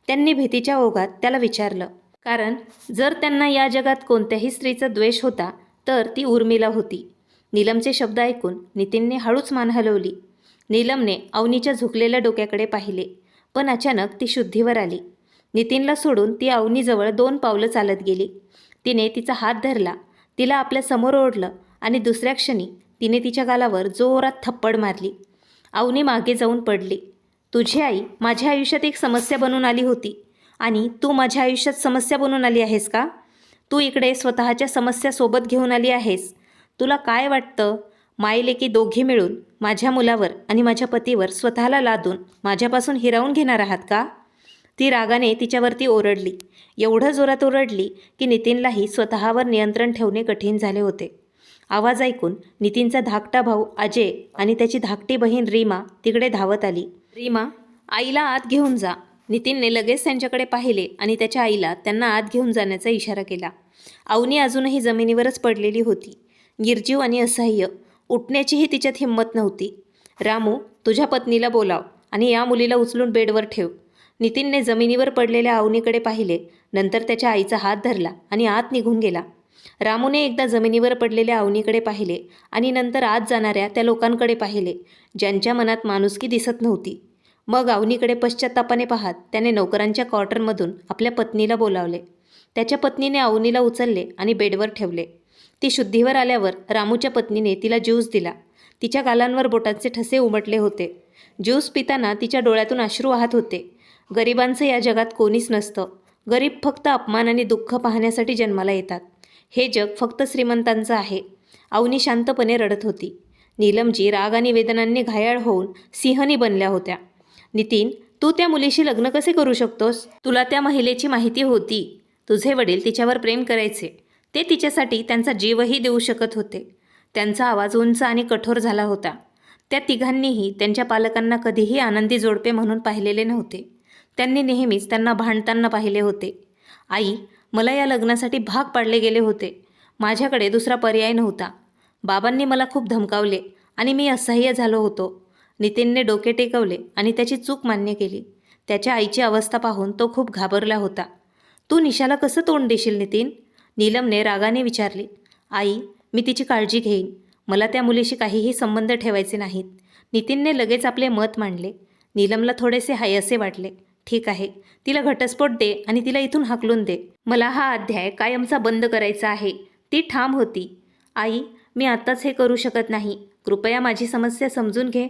त्यांनी भीतीच्या ओघात त्याला विचारलं. कारण जर त्यांना या जगात कोणत्याही स्त्रीचा द्वेष होता तर ती उर्मिला होती. नीलमचे शब्द ऐकून नितीनने हळूच मान हलवली. नीलमने अवनीच्या झुकलेल्या डोक्याकडे पाहिले, पण अचानक ती शुद्धीवर आली. नितीनला सोडून ती अवनीजवळ 2 पावलं चालत गेली. तिने तिचा हात धरला, तिला आपल्या समोर ओढलं आणि दुसऱ्या क्षणी तिने तिच्या गालावर जोरात थप्पड मारली. अवनी मागे जाऊन पडली. तुझी आई माझ्या आयुष्यात एक समस्या बनून आली होती आणि तू माझ्या आयुष्यात समस्या बनून आली आहेस का? तू इकडे स्वतःच्या समस्या सोबत घेऊन आली आहेस. तुला काय वाटतं, मायलेकी दोघी मिळून माझ्या मुलावर आणि माझ्या पतीवर स्वतःला लादून माझ्यापासून हिरावून घेणार आहात का? ती रागाने तिच्यावरती ओरडली. एवढं जोरात ओरडली की नितीनलाही स्वतःवर नियंत्रण ठेवणे कठीण झाले होते. आवाज ऐकून नितीनचा धाकटा भाऊ अजय आणि त्याची धाकटी बहीण रीमा तिकडे धावत आली. रीमा, आईला आत घेऊन जा. नितीनने लगेच त्यांच्याकडे पाहिले आणि त्याच्या आईला त्यांना आत घेऊन जाण्याचा इशारा केला. अवनी अजूनही जमिनीवरच पडलेली होती, निर्जीव आणि असह्य. उठण्याचीही तिच्यात हिंमत नव्हती. रामू, तुझ्या पत्नीला बोलाव आणि या मुलीला उचलून बेडवर ठेव. नितीनने जमिनीवर पडलेल्या अवनीकडे पाहिले, नंतर त्याच्या आईचा हात धरला आणि आत निघून गेला. रामूने एकदा जमिनीवर पडलेल्या अवनीकडे पाहिले आणि नंतर आत जाणाऱ्या त्या लोकांकडे पाहिले, ज्यांच्या मनात माणुसकी दिसत नव्हती. मग अवनीकडे पश्चात्तापाने पाहत त्याने नौकरांच्या क्वार्टरमधून आपल्या पत्नीला बोलावले. त्याच्या पत्नीने अवनीला उचलले आणि बेडवर ठेवले. ती शुद्धीवर आल्यावर रामूच्या पत्नीने तिला ज्यूस दिला. तिच्या गालांवर बोटांचे ठसे उमटले होते. ज्यूस पिताना तिच्या डोळ्यातून अश्रू वाहत होते. गरिबांचं या जगात कोणीच नसतं. गरीब फक्त अपमान आणि दुःख पाहण्यासाठी जन्माला येतात. हे जग फक्त श्रीमंतांचं आहे. अवनी शांतपणे रडत होती. नीलमजी राग आणि वेदनांनी घायाळ होऊन सिंहनी बनल्या होत्या. नितीन, तू त्या मुलीशी लग्न कसे करू शकतोस? तुला त्या महिलेची माहिती होती. तुझे वडील तिच्यावर प्रेम करायचे. ते तिच्यासाठी त्यांचा जीवही देऊ शकत होते. त्यांचा आवाज उंच आणि कठोर झाला होता. त्या तिघांनीही त्यांच्या पालकांना कधीही आनंदी जोडपे म्हणून पाहिलेले नव्हते. त्यांनी नेहमीच त्यांना भांडताना पाहिले होते. आई, मला या लग्नासाठी भाग पाडले गेले होते. माझ्याकडे दुसरा पर्याय नव्हता. बाबांनी मला खूप धमकावले आणि मी असह्य झालो होतो. नितीनने डोके टेकवले आणि त्याची चूक मान्य केली. त्याच्या आईची अवस्था पाहून तो खूप घाबरला होता. तू निशाला कसं तोंड देशील नितीन? नीलमने रागाने विचारली. आई, मी तिची काळजी घेईन. मला त्या मुलीशी काहीही संबंध ठेवायचे नाहीत. नितीनने लगेच आपले मत मांडले. नीलमला थोडेसे हायसे वाटले. ठीक आहे, तिला घटस्फोट दे आणि तिला इथून हाकलून दे. मला हा अध्याय कायमचा बंद करायचा आहे. ती ठाम होती. आई, मी आत्ताच हे करू शकत नाही. कृपया माझी समस्या समजून घे.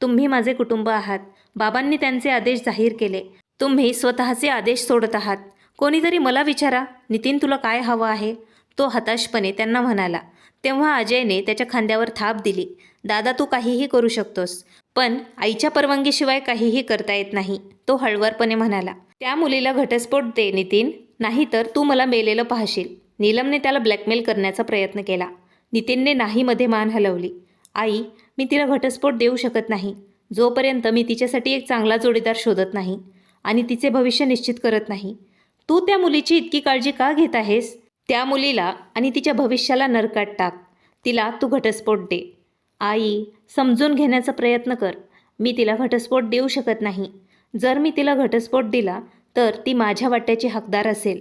तुम्ही माझे कुटुंब आहात. बाबांनी त्यांचे आदेश जाहीर केले. तुम्ही स्वतःचे आदेश सोडत आहात. कोणीतरी मला विचारा, नितीन तुला काय हवं आहे? तो हताशपणे त्यांना म्हणाला. तेव्हा अजयने त्याच्या खांद्यावर थाप दिली. दादा, तू काहीही करू शकतोस, पण आईच्या परवानगीशिवाय काहीही करता येत नाही, तो हळुवारपणे म्हणाला. त्या मुलीला घटस्फोट दे नितीन, नाहीतर तू मला मेलेलं पाहशील. नीलमने त्याला ब्लॅकमेल करण्याचा प्रयत्न केला. नितीनने नाहीमध्ये मान हलवली. आई, मी तिला घटस्फोट देऊ शकत नाही जोपर्यंत मी तिच्यासाठी एक चांगला जोडीदार शोधत नाही आणि तिचे भविष्य निश्चित करत नाही. तू त्या मुलीची इतकी काळजी का घेत आहेस? त्या मुलीला आणि तिच्या भविष्याला नरकात टाक. तिला तू घटस्फोट दे. आई, समजून घेण्याचा प्रयत्न कर. मी तिला घटस्फोट देऊ शकत नाही. जर मी तिला घटस्फोट दिला तर ती माझ्या वाट्याची हकदार असेल.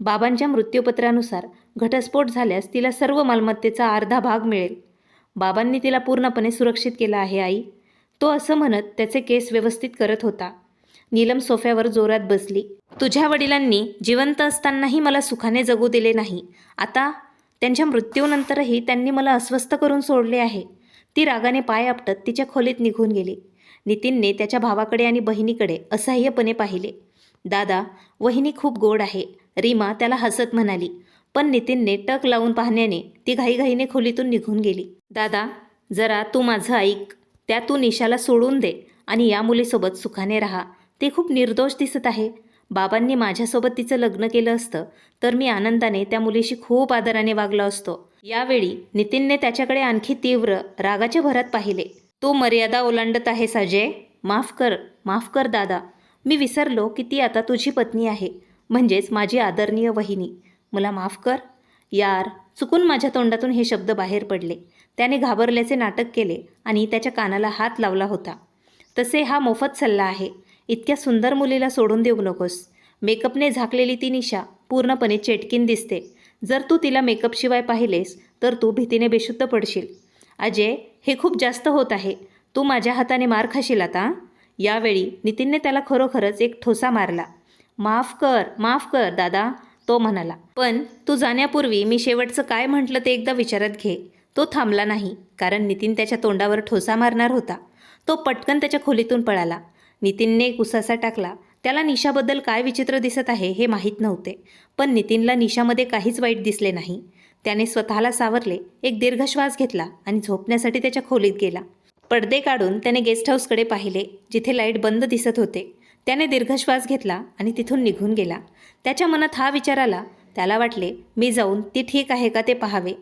बाबांच्या मृत्यूपत्रानुसार घटस्फोट झाल्यास तिला सर्व मालमत्तेचा अर्धा भाग मिळेल. बाबांनी तिला पूर्णपणे सुरक्षित केलं आहे आई. तो असं म्हणत त्याचे केस व्यवस्थित करत होता. नीलम सोफ्यावर जोरात बसली. तुझ्या वडिलांनी जिवंत असतानाही मला सुखाने जगू दिले नाही. आता त्यांच्या मृत्यूनंतरही त्यांनी मला अस्वस्थ करून सोडले आहे. ती रागाने पाय आपटत तिच्या खोलीत निघून गेली. नितीनने त्याच्या भावाकडे आणि बहिणीकडे असह्यपणे पाहिले. दादा, वहिनी खूप गोड आहे, रीमा त्याला हसत म्हणाली. पण नितीनने टक लावून पाहण्याने ती घाईघाईने खोलीतून निघून गेली. दादा, जरा तू माझं ऐक. त्या तू निशाला सोडून दे आणि या मुलीसोबत सुखाने राहा. ते खूप निर्दोष दिसत आहे. बाबांनी माझ्यासोबत तिचं लग्न केलं असतं तर मी आनंदाने त्या मुलीशी खूप आदराने वागलो असतो. यावेळी नितीनने त्याच्याकडे आणखी तीव्र रागाच्या भरात पाहिले. तू मर्यादा ओलांडत आहेस अजय. माफ कर दादा. मी विसरलो की ती आता तुझी पत्नी आहे, म्हणजेच माझी आदरणीय वहिनी. मला माफ कर. यार, चुकून माझ्या तोंडातून हे शब्द बाहेर पडले. त्याने घाबरल्याचे नाटक केले आणि त्याच्या कानाला हात लावला होता. तसे हा मोफत सल्ला आहे. इतक्या सुंदर मुलीला सोडून देऊ नकोस. मेकअपने झाकलेली ती निशा पूर्णपणे चेटकीन दिसते. जर तू तिला मेकअपशिवाय पाहिलेस तर तू भीतीने बेशुद्ध पडशील. अजय, हे खूप जास्त होत आहे. तू माझ्या हाताने मार खाशील आता. यावेळी नितीनने त्याला खरोखरच एक ठोसा मारला. माफ कर दादा, तो म्हणाला. पण तू जाण्यापूर्वी मी शेवटचं काय म्हटलं ते एकदा विचारात घे. तो थांबला नाही, कारण नितीन त्याच्या तोंडावर ठोसा मारणार होता. तो पटकन त्याच्या खोलीतून पळाला. नितीनने एक उसासा टाकला. त्याला निशाबद्दल काय विचित्र दिसत आहे हे माहीत नव्हते, पण नितीनला निशामध्ये काहीच वाईट दिसले नाही. त्याने स्वतःला सावरले, एक दीर्घ श्वास घेतला आणि झोपण्यासाठी त्याच्या खोलीत गेला. पडदे काढून त्याने गेस्ट हाऊसकडे पाहिले, जिथे लाईट बंद दिसत होते. त्याने दीर्घ श्वास घेतला आणि तिथून निघून गेला. त्याच्या मनात हा विचार आला. त्याला वाटले, मी जाऊन ती ठीक आहे का ते पाहावे.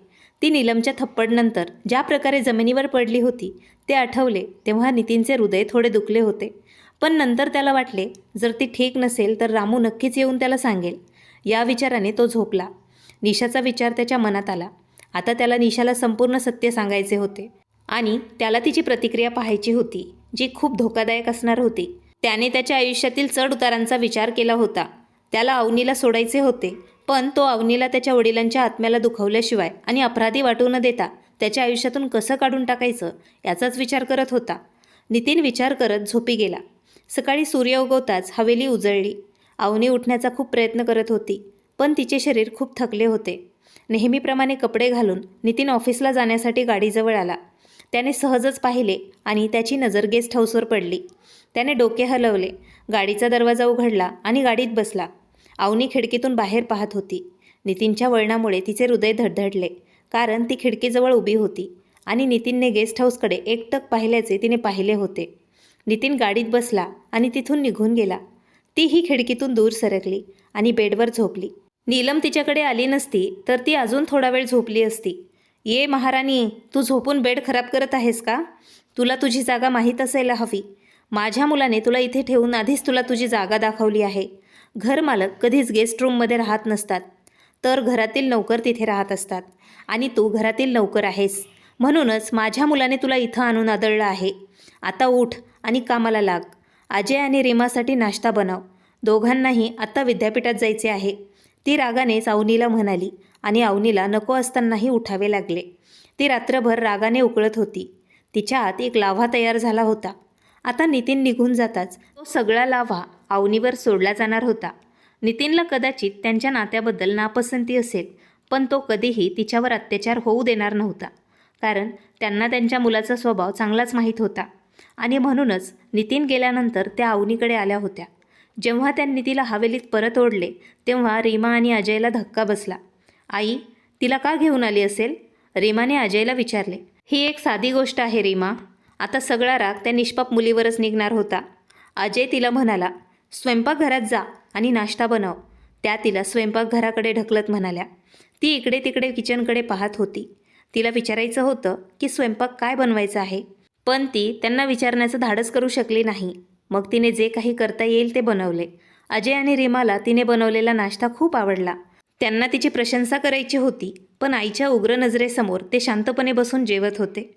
ती नीलमच्या थप्पडनंतर ज्या प्रकारे जमिनीवर पडली होती ते आठवले तेव्हा नितीनचे हृदय थोडे दुखले होते. पण नंतर त्याला वाटले, जर ती ठीक नसेल तर रामू नक्कीच येऊन त्याला सांगेल. या विचाराने तो झोपला. निशाचा विचार त्याच्या मनात आला. आता त्याला निशाला संपूर्ण सत्य सांगायचे होते आणि त्याला तिची प्रतिक्रिया पाहायची होती, जी खूप धोकादायक असणार होती. त्याने त्याच्या आयुष्यातील चढ उतारांचा विचार केला होता. त्याला अवनीला सोडायचे होते, पण तो अवनीला त्याच्या वडिलांच्या आत्म्याला दुखवल्याशिवाय आणि अपराधी वाटू न देता त्याच्या आयुष्यातून कसं काढून टाकायचं याचाच विचार करत होता. नितीन विचार करत झोपी गेला. सकाळी सूर्य उगवताच हवेली उजळली. अवनी उठण्याचा खूप प्रयत्न करत होती, पण तिचे शरीर खूप थकले होते. नेहमीप्रमाणे कपडे घालून नितीन ऑफिसला जाण्यासाठी गाडीजवळ आला. त्याने सहजच पाहिले आणि त्याची नजर गेस्ट हाऊसवर पडली. त्याने डोके हलवले. गाडीचा दरवाजा उघडला आणि गाडीत बसला. अवनी खिडकीतून बाहेर पाहत होती. नितीनच्या वळणामुळे तिचे हृदय धडधडले, कारण ती खिडकीजवळ उभी होती आणि नितीनने गेस्ट हाऊसकडे एकटक पाहिल्याचे तिने पाहिले होते. नितीन गाडीत बसला आणि तिथून निघून गेला. तीही खिडकीतून दूर सरकली आणि बेडवर झोपली. नीलम तिच्याकडे आली नसती तर ती अजून थोडा वेळ झोपली असती. ये महाराणी, तू झोपून बेड खराब करत आहेस का? तुला तुझी जागा माहीत असायला हवी. माझ्या मुलाने तुला इथे ठेवून आधीच तुला तुझी जागा दाखवली आहे. घरमालक कधीच गेस्ट रूममध्ये राहत नसतात, तर घरातील नौकर तिथे राहत असतात आणि तू घरातील नौकर आहेस. म्हणूनच माझ्या मुलाने तुला इथं आणून आदळलं आहे. आता उठ आणि कामाला लाग. अजय आणि रीमासाठी नाश्ता बनव. दोघांनाही आत्ता विद्यापीठात जायचे आहे. ती रागानेच अवनीला म्हणाली आणि अवनीला नको असतानाही उठावे लागले. ती रात्रभर रागाने उकळत होती. तिच्या आत एक लाव्हा तयार झाला होता. आता नितीन निघून जाताच तो सगळा लाव्हा अवनीवर सोडला जाणार होता. नितीनला कदाचित त्यांच्या नात्याबद्दल नापसंती असेल, पण तो कधीही तिच्यावर अत्याचार होऊ देणार नव्हता, कारण त्यांना त्यांच्या मुलाचा स्वभाव चांगलाच माहीत होता. आणि म्हणूनच नितीन गेल्यानंतर त्या अवनीकडे आल्या होत्या. जेव्हा त्यांनी तिला हवेलीत परत ओढले तेव्हा रीमा आणि अजयला धक्का बसला. आई, तिला का घेऊन आली असेल? रीमाने अजयला विचारले. ही एक साधी गोष्ट आहे रीमा. आता सगळा राग त्या निष्पाप मुलीवरच निघणार होता. अजय तिला म्हणाला, स्वयंपाकघरात जा आणि नाश्ता बनव. त्या तिला स्वयंपाकघराकडे ढकलत म्हणाल्या. ती इकडे तिकडे किचनकडे पाहत होती. तिला विचारायचं होतं की स्वयंपाक काय बनवायचं आहे, पण ती त्यांना विचारण्याचं धाडस करू शकली नाही. मग तिने जे काही करता येईल ते बनवले. अजय आणि रीमाला तिने बनवलेला नाश्ता खूप आवडला. त्यांना तिची प्रशंसा करायची होती, पण आईच्या उग्र नजरेसमोर ते शांतपणे बसून जेवत होते.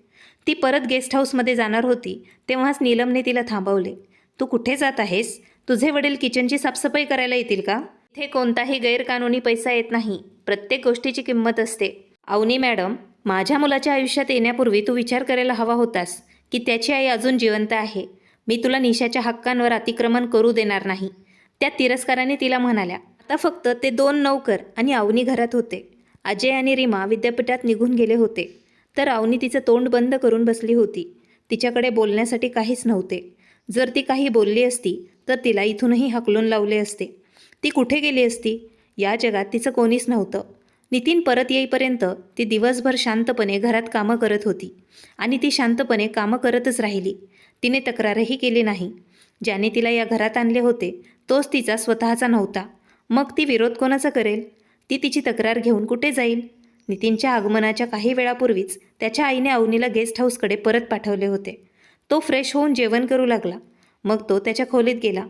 ती परत गेस्ट हाऊसमध्ये जाणार होती तेव्हाच नीलमने तिला थांबवले. तू कुठे जात आहेस? तुझे वडील किचनची साफसफाई करायला येतील का? इथे कोणताही गैरकानूनी पैसा येत नाही. प्रत्येक गोष्टीची किंमत असते. अवनी मॅडम, माझ्या मुलाच्या आयुष्यात येण्यापूर्वी तू विचार करायला हवा होतास की त्याची आई अजून जिवंत आहे. मी तुला निशाच्या हक्कांवर अतिक्रमण करू देणार नाही. त्या तिरस्काराने तिला म्हणाल्या. आता फक्त ते 2 नौकर आणि अवनी घरात होते. अजय आणि रीमा विद्यापीठात निघून गेले होते. तर अवनी तिचं तोंड बंद करून बसली होती. तिच्याकडे बोलण्यासाठी काहीच नव्हते. जर ती काही बोलली असती तर तिला इथूनही हकलून लावले असते. ती कुठे गेली असती? या जगात तिचं कोणीच नव्हतं. नितीन परत येईपर्यंत ती दिवसभर शांतपणे घरात कामं करत होती आणि ती शांतपणे कामं करतच राहिली. तिने तक्रारही केली नाही. ज्याने तिला या घरात आणले होते तोच तिचा स्वतःचा नव्हता. मग ती विरोध कोणाचा करेल? ती तिची तक्रार घेऊन कुठे जाईल? नितीनच्या आगमनाच्या काही वेळापूर्वीच त्याच्या आईने अवनीला गेस्ट हाऊसकडे परत पाठवले होते. तो फ्रेश होऊन जेवण करू लागला. मग तो त्याच्या खोलीत गेला.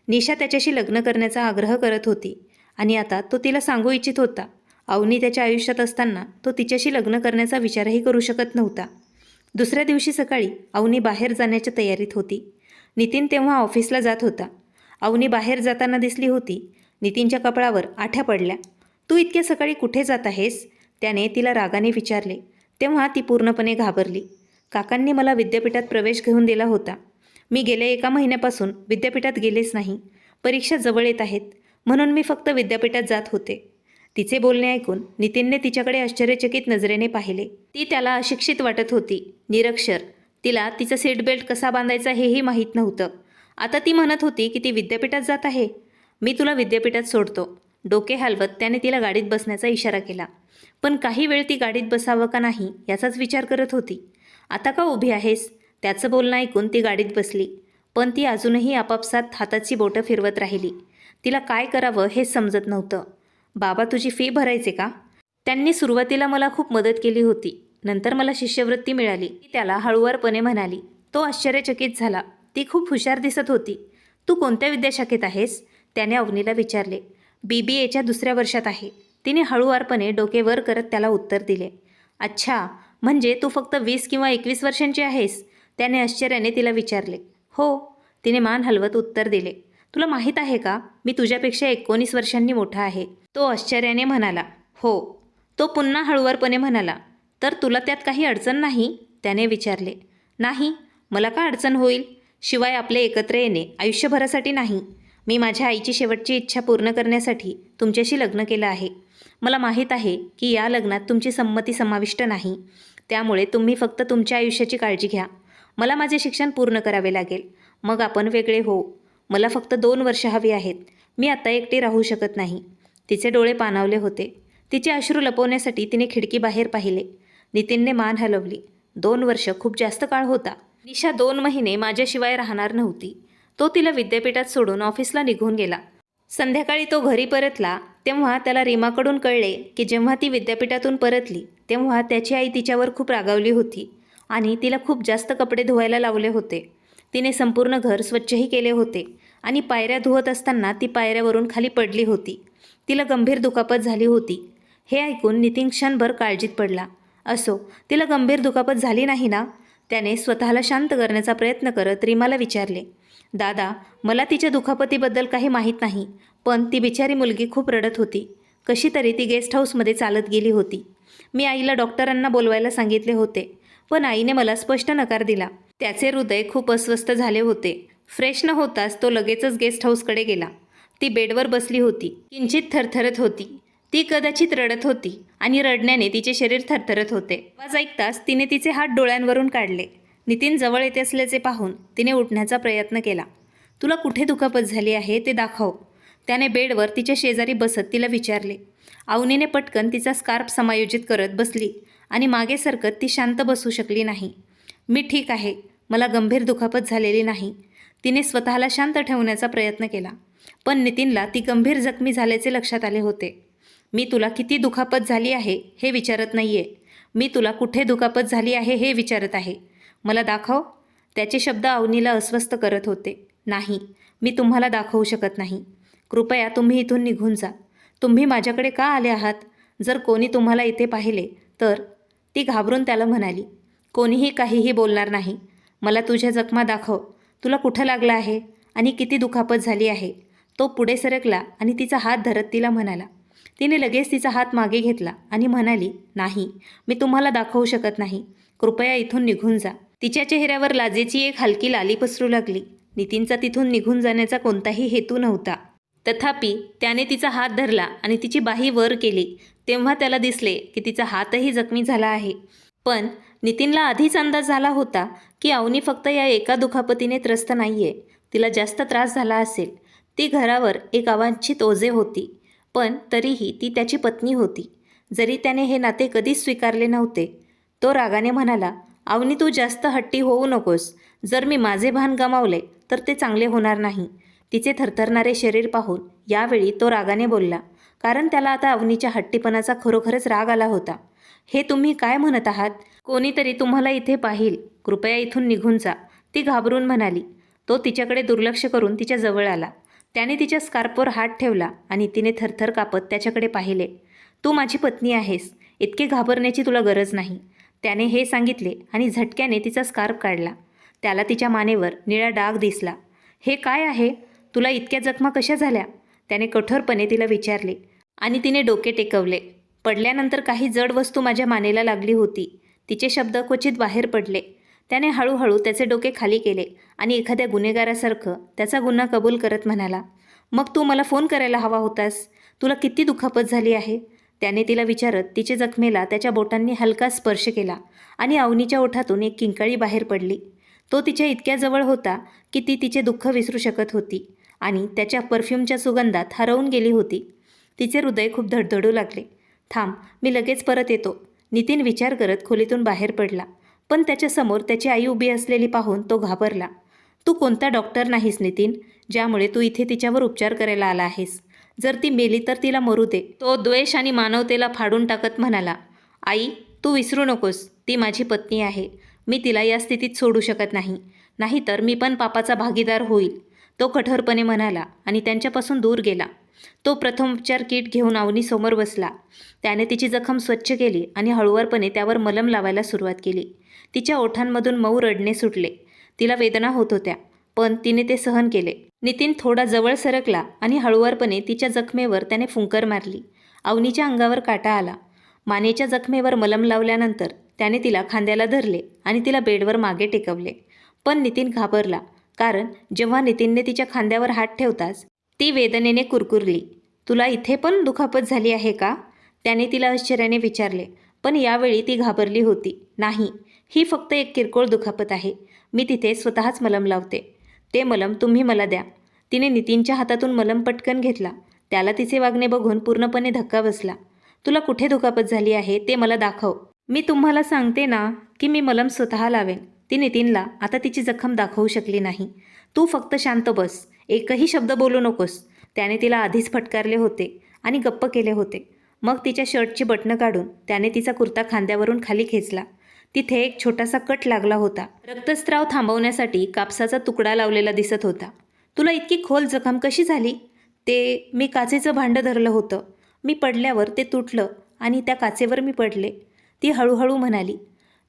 निशा त्याच्याशी लग्न करण्याचा आग्रह करत होती आणि आता तो तिला सांगू इच्छित होता. अवनी त्याच्या आयुष्यात असताना तो तिच्याशी लग्न करण्याचा विचारही करू शकत नव्हता. दुसऱ्या दिवशी सकाळी अवनी बाहेर जाण्याच्या तयारीत होती. नितीन तेव्हा ऑफिसला जात होता. अवनी बाहेर जाताना दिसली होती. नितीनच्या कपाळावर आठ्या पडल्या. तू इतक्या सकाळी कुठे जात आहेस? त्याने तिला रागाने विचारले. तेव्हा ती पूर्णपणे घाबरली. काकांनी मला विद्यापीठात प्रवेश घेऊन दिला होता. मी गेल्या 1 महिन्यापासून विद्यापीठात गेलेच नाही. परीक्षा जवळ येत आहेत म्हणून मी फक्त विद्यापीठात जात होते. तिचे बोलणे ऐकून नितीनने तिच्याकडे आश्चर्यचकित नजरेने पाहिले. ती त्याला अशिक्षित वाटत होती, निरक्षर. तिला तिचा सीट बेल्ट कसा बांधायचा हेही माहीत नव्हतं. आता ती म्हणत होती की ती विद्यापीठात जात आहे. मी तुला विद्यापीठात सोडतो. डोके हलवत त्याने तिला गाडीत बसण्याचा इशारा केला. पण काही वेळ ती गाडीत बसावं का नाही याचाच विचार करत होती. आता का उभी आहेस? त्याचं बोलणं ऐकून ती गाडीत बसली. पण ती अजूनही आपापसात हाताची बोटं फिरवत राहिली. तिला काय करावं हेच समजत नव्हतं. बाबा तुझी फी भरायचे का? त्यांनी सुरुवातीला मला खूप मदत केली होती. नंतर मला शिष्यवृत्ती मिळाली. ती त्याला हळुवारपणे म्हणाली. तो आश्चर्यचकित झाला. ती खूप हुशार दिसत होती. तू कोणत्या विद्याशाखेत आहेस? त्याने अवनीला विचारले. BBAच्या 2ऱ्या वर्षात आहे. तिने हळुवारपणे डोके वर करत त्याला उत्तर दिले. अच्छा, म्हणजे तू फक्त 20 किंवा 21 वर्षांची आहेस? त्याने आश्चर्याने तिला विचारले. हो, तिने मान हलवत उत्तर दिले. तुला माहीत आहे का, मी तुझ्यापेक्षा 19 वर्षांनी मोठा आहे. तो आश्चर्याने म्हणाला. हो. तो पुन्हा हळुवारपणे म्हणाला. तर तुला त्यात काही अडचण नाही? त्याने विचारले. नाही, मला का अडचण होईल? शिवाय आपले एकत्र येणे आयुष्यभरासाठी नाही. मी माझ्या आईची शेवटची इच्छा पूर्ण करण्यासाठी तुमच्याशी लग्न केलं आहे. मला माहीत आहे की या लग्नात तुमची संमती समाविष्ट नाही. त्यामुळे तुम्ही फक्त तुमच्या आयुष्याची काळजी घ्या. मला माझे शिक्षण पूर्ण करावे लागेल. मग आपण वेगळे होऊ. मला फक्त 2 वर्ष हवी आहेत. मी आता एकटी राहू शकत नाही. तिचे डोळे पाणावले होते. तिचे अश्रू लपवण्यासाठी तिने खिडकीबाहेर पाहिले. नितीनने मान हलवली. 2 वर्ष खूप जास्त काळ होता. निशा 2 महिने माझ्याशिवाय राहणार नव्हती. तो तिला विद्यापीठात सोडून ऑफिसला निघून गेला. संध्याकाळी तो घरी परतला तेव्हा त्याला रीमाकडून कळले की जेव्हा ती विद्यापीठातून परतली तेव्हा त्याची आई तिच्यावर खूप रागावली होती आणि तिला खूप जास्त कपडे धुवायला लावले होते. तिने संपूर्ण घर स्वच्छही केले होते आणि पायऱ्या धुवत असताना ती पायऱ्यावरून खाली पडली होती. तिला गंभीर दुखापत झाली होती. हे ऐकून नितीन क्षणभर काळजीत पडला. असो, तिला गंभीर दुखापत झाली नाही ना? त्याने स्वतःला शांत करण्याचा प्रयत्न करत रीमाला विचारले. दादा, मला तिच्या दुखापतीबद्दल काही माहीत नाही, पण ती बिचारी मुलगी खूप रडत होती. कशी तरी ती गेस्ट हाऊसमध्ये चालत गेली होती. मी आईला डॉक्टरांना बोलवायला सांगितले होते, पण आईने मला स्पष्ट नकार दिला. त्याचे हृदय खूप अस्वस्थ झाले होते. फ्रेश न होताच तो लगेचच गेस्ट हाऊसकडे गेला. ती बेडवर बसली होती. किंचित थरथरत होती. ती कदाचित रडत होती आणि रडण्याने तिचे शरीर थरथरत होते. आवाज ऐकताच तिने तिचे हात डोळ्यांवरून काढले. नितीन जवळ येते असल्याचे पाहून तिने उठण्याचा प्रयत्न केला. तुला कुठे दुखापत झाली आहे ते दाखव. त्याने बेडवर तिच्या शेजारी बसत तिला विचारले. अवनीने पटकन तिचा स्कार्फ समायोजित करत बसली आणि मागे सरकत ती शांत बसू शकली नाही. मी ठीक आहे, मला गंभीर दुखापत झालेली नाही. तिने स्वतःला शांत ठेवण्याचा प्रयत्न केला. पण नितीनला ती गंभीर जखमी झाल्याचे लक्षात आले होते. मी तुला किती दुखापत झाली आहे हे विचारत नाहीये. मी तुला कुठे दुखापत झाली आहे हे विचारत आहे. मला दाखव. त्याचे शब्द अवनीला अस्वस्थ करत होते. नाही, मी तुम्हाला दाखवू शकत नाही. कृपया तुम्ही इथून निघून जा. तुम्ही माझ्याकडे का आले आहात? जर कोणी तुम्हाला इथे पाहिले तर? ती घाबरून त्याला म्हणाली. कोणीही काहीही बोलणार नाही. मला तुझ्या जखमा दाखव. तुला कुठं लागलं आहे? आणि किती दुखापत झाली आहे. तो पुढे सरकला आणि तिचा हात धरत तिला म्हणाला. तिने लगेच तिचा हात मागे घेतला आणि म्हणाली, नाही, मी तुम्हाला दाखवू शकत नाही. कृपया इथून निघून जा. तिच्या चेहऱ्यावर लाजेची एक हलकी लाली पसरू लागली. नितीनचा तिथून निघून जाण्याचा कोणताही हेतू नव्हता. तथापि त्याने तिचा हात धरला आणि तिची बाही वर केली. तेव्हा त्याला दिसले की तिचा हातही जखमी झाला आहे. पण नितीनला आधीच अंदाज झाला होता की अवनी फक्त या एका दुखापतीने त्रस्त नाहीये. तिला जास्त त्रास झाला असेल. ती घरावर एक अवांछित ओझे होती, पण तरीही ती त्याची पत्नी होती. जरी त्याने हे नाते कधीच स्वीकारले नव्हते. तो रागाने म्हणाला, अवनी, तू जास्त हट्टी होऊ नकोस. जर मी माझे भान गमावले तर ते चांगले होणार नाही. तिचे थरथरणारे शरीर पाहून यावेळी तो रागाने बोलला, कारण त्याला आता अवनीच्या हट्टीपणाचा खरोखरच राग आला होता. हे तुम्ही काय म्हणत आहात? कोणीतरी तुम्हाला इथे पाहिल. कृपया इथून निघून जा, ती घाबरून म्हणाली. तो तिच्याकडे दुर्लक्ष करून तिच्या जवळ आला. त्याने तिच्या स्कार्फवर हात ठेवला आणि तिने थरथर कापत त्याच्याकडे पाहिले. तू माझी पत्नी आहेस, इतके घाबरण्याची तुला गरज नाही, त्याने हे सांगितले आणि झटक्याने तिचा स्कार्फ काढला. त्याला तिच्या मानेवर निळा डाग दिसला. हे काय आहे? तुला इतक्या जखमा कशा झाल्या? त्याने कठोरपणे तिला विचारले आणि तिने डोके टेकवले. पडल्यानंतर काही जड वस्तू माझ्या मानेला लागली होती. तिचे शब्द क्वचित बाहेर पडले. त्याने हळूहळू त्याचे डोके खाली केले आणि एखाद्या गुन्हेगारासारखं त्याचा गुन्हा कबूल करत म्हणाला, मग तू मला फोन करायला हवा होतास. तुला किती दुखापत झाली आहे? त्याने तिला विचारत तिच्या जखमेला त्याच्या बोटांनी हलका स्पर्श केला आणि अवनीच्या ओठातून एक किंकाळी बाहेर पडली. तो तिच्या इतक्या जवळ होता की ती तिचे दुःख विसरू शकत होती आणि त्याच्या परफ्यूमच्या सुगंधात हरवून गेली होती. तिचे हृदय खूप धडधडू लागले. थांब, मी लगेच परत येतो, नितीन विचार करत खोलीतून बाहेर पडला. पण त्याच्यासमोर त्याची आई उभी असलेली पाहून तो घाबरला. तू कोणता डॉक्टर नाहीस नितीन, ज्यामुळे तू इथे तिच्यावर उपचार करायला आला आहेस. जर ती मेली तर तिला मरू दे. तो द्वेष आणि मानवतेला फाडून टाकत म्हणाला, आई, तू विसरू नकोस, ती माझी पत्नी आहे. मी तिला या स्थितीत सोडू शकत नाही, नाहीतर मी पण पापाचा भागीदार होईल. तो कठोरपणे म्हणाला आणि त्यांच्यापासून दूर गेला. तो प्रथमोपचार किट घेऊन अवनीसमोर बसला. त्याने तिची जखम स्वच्छ केली आणि हळुवारपणे त्यावर मलम लावायला सुरुवात केली. तिच्या ओठांमधून मऊ रडणे सुटले. तिला वेदना होत होत्या, पण तिने ते सहन केले. नितीन थोडा जवळ सरकला आणि हळुवारपणे तिच्या जखमेवर त्याने फुंकर मारली. अवनीच्या अंगावर काटा आला. मानेच्या जखमेवर मलम लावल्यानंतर त्याने तिला खांद्याला धरले आणि तिला बेडवर मागे टेकवले. पण नितीन घाबरला, कारण जेव्हा नितीनने तिच्या खांद्यावर हात ठेवताच ती वेदनेने कुरकुरली. तुला इथे पण दुखापत झाली आहे का? त्याने तिला आश्चर्याने विचारले. पण यावेळी ती घाबरली होती. नाही, ही फक्त एक किरकोळ दुखापत आहे. मी तिथे स्वतःच मलम लावते. ते मलम तुम्ही मला द्या. तिने नितीनच्या हातातून मलम पटकन घेतला. त्याला तिचे वागणे बघून पूर्णपणे धक्का बसला. तुला कुठे दुखापत झाली आहे ते मला दाखव. मी तुम्हाला सांगते ना की मी मलम स्वतः लावेन. ती नितीनला आता तिची जखम दाखवू शकली नाही. तू फक्त शांत बस, एकही शब्द बोलू नकोस. त्याने तिला आधीच फटकारले होते आणि गप्प केले होते. मग तिच्या शर्टची बटणं काढून त्याने तिचा कुर्ता खांद्यावरून खाली खेचला. तिथे एक छोटासा कट लागला होता. रक्तस्राव थांबवण्यासाठी कापसाचा तुकडा लावलेला दिसत होता. तुला इतकी खोल जखम कशी झाली? ते मी काचेचं भांडं धरलं होतं. मी पडल्यावर ते तुटलं आणि त्या काचेवर मी पडले, ती हळूहळू म्हणाली.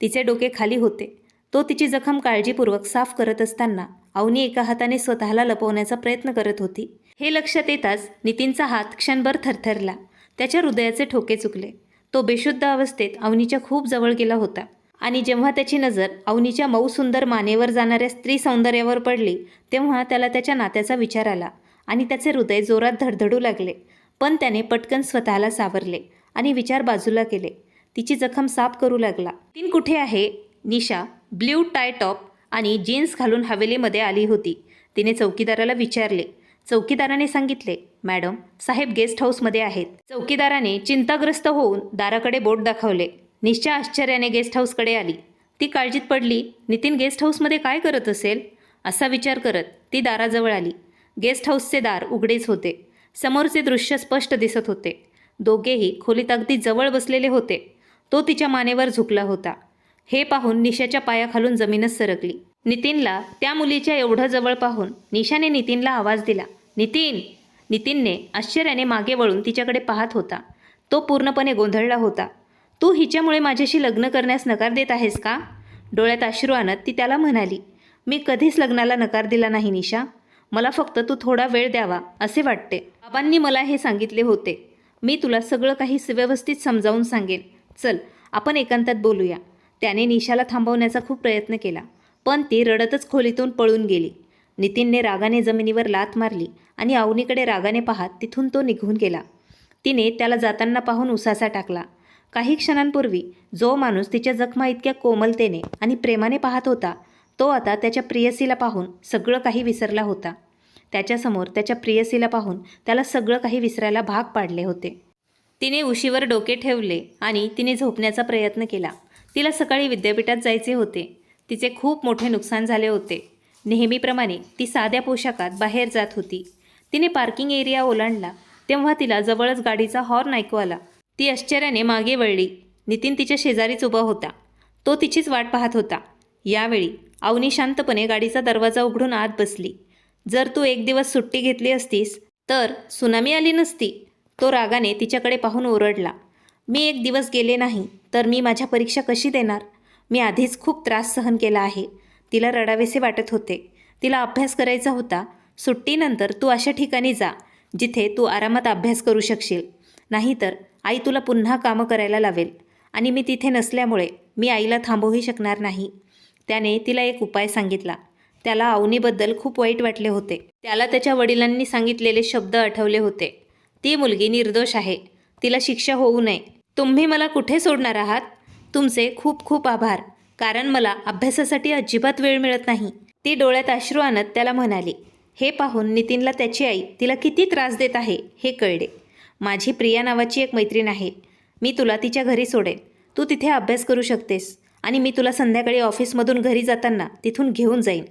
तिचे डोके खाली होते. तो तिची जखम काळजीपूर्वक साफ करत असताना अवनी एका हाताने स्वतःला लपवण्याचा प्रयत्न करत होती. हे लक्षात येताच नितीनचा हात क्षणभर थरथरला. त्याच्या हृदयाचे ठोके चुकले. तो बेशुद्ध अवस्थेत अवनीच्या खूप जवळ गेला होता आणि जेव्हा त्याची नजर अवनीच्या मऊ सुंदर मानेवर जाणाऱ्या स्त्री सौंदर्यावर पडली, तेव्हा त्याला त्याच्या नात्याचा विचार आला आणि त्याचे हृदय जोरात धडधडू लागले. पण त्याने पटकन स्वतःला सावरले आणि विचार बाजूला केले. तिची जखम साफ करू लागला. नितीन कुठे आहे? निशा ब्ल्यू टाय टॉप आणि जीन्स घालून हवेलीमध्ये आली होती. तिने चौकीदाराला विचारले. चौकीदाराने सांगितले, मॅडम, साहेब गेस्ट हाऊसमध्ये आहेत. चौकीदाराने चिंताग्रस्त होऊन दाराकडे बोट दाखवले. निशा आश्चर्याने गेस्ट हाऊसकडे आली. ती काळजीत पडली. नितीन गेस्ट हाऊसमध्ये काय करत असेल असा विचार करत ती दाराजवळ आली. गेस्ट हाऊसचे दार उघडेच होते. समोरचे दृश्य स्पष्ट दिसत होते. दोघेही खोलीत अगदी जवळ बसलेले होते. तो तिच्या मानेवर झुकला होता. हे पाहून निशाच्या पायाखालून जमीनच सरकली. नितीनला त्या मुलीच्या एवढं जवळ पाहून निशाने नितीनला आवाज दिला. नितीन! नितीनने आश्चर्याने मागे वळून तिच्याकडे पाहत होता. तो पूर्णपणे गोंधळला होता. तू हिच्यामुळे माझ्याशी लग्न करण्यास नकार देत आहेस का? डोळ्यात अश्रू आणत ती त्याला म्हणाली. मी कधीच लग्नाला नकार दिला नाही निशा. मला फक्त तू थोडा वेळ द्यावा असे वाटते. बाबांनी मला हे सांगितले होते. मी तुला सगळं काही व्यवस्थित समजावून सांगेन. चल, आपण एकांतात बोलूया. त्याने निशाला थांबवण्याचा खूप प्रयत्न केला, पण ती रडतच खोलीतून पळून गेली. नितीनने रागाने जमिनीवर लाथ मारली आणि अवनीकडे रागाने पाहत तिथून तो निघून गेला. तिने त्याला जाताना पाहून उसासा टाकला. काही क्षणांपूर्वी जो माणूस तिच्या जखमा इतक्या कोमलतेने आणि प्रेमाने पाहत होता, तो आता त्याच्या प्रेयसीला पाहून सगळं काही विसरला होता. त्याच्यासमोर त्याच्या प्रेयसीला पाहून त्याला सगळं काही विसरायला भाग पाडले होते. तिने उशीवर डोके ठेवले आणि तिने झोपण्याचा प्रयत्न केला. तिला सकाळी विद्यापीठात जायचे होते. तिचे खूप मोठे नुकसान झाले होते. नेहमीप्रमाणे ती साध्या पोशाखात बाहेर जात होती. तिने पार्किंग एरिया ओलांडला तेव्हा तिला जवळच गाडीचा हॉर्न ऐकू आला. ती आश्चर्याने मागे वळली. नितीन तिच्या शेजारीच उभा होता. तो तिचीच वाट पाहत होता. यावेळी अवनी शांतपणे गाडीचा दरवाजा उघडून आत बसली. जर तू एक दिवस सुट्टी घेतली असतीस तर सुनामी आली नसती. तो रागाने तिच्याकडे पाहून ओरडला. मी एक दिवस गेले नाही तर मी माझ्या परीक्षा कशी देणार? मी आधीच खूप त्रास सहन केला आहे. तिला रडावेसे वाटत होते. तिला अभ्यास करायचा होता. सुट्टीनंतर तू अशा ठिकाणी जा जिथे तू आरामात अभ्यास करू शकशील. नाहीतर आई तुला पुन्हा कामं करायला लावेल आणि मी तिथे नसल्यामुळे मी आईला थांबवूही शकणार नाही. त्याने तिला एक उपाय सांगितला. त्याला अवनीबद्दल खूप वाईट वाटले होते. त्याला त्याच्या वडिलांनी सांगितलेले शब्द आठवले होते. ती मुलगी निर्दोष आहे. तिला शिक्षा होऊ नये. तुम्ही मला कुठे सोडणार आहात? तुमचे खूप खूप आभार, कारण मला अभ्यासासाठी अजिबात वेळ मिळत नाही. ती डोळ्यात अश्रू आणत त्याला म्हणाली. हे पाहून नितीनला त्याची आई तिला किती त्रास देत आहे हे कळले. माझी प्रिया नावाची एक मैत्रीण आहे. मी तुला तिच्या घरी सोडेन. तू तिथे अभ्यास करू शकतेस आणि मी तुला संध्याकाळी ऑफिसमधून घरी जाताना तिथून घेऊन जाईन.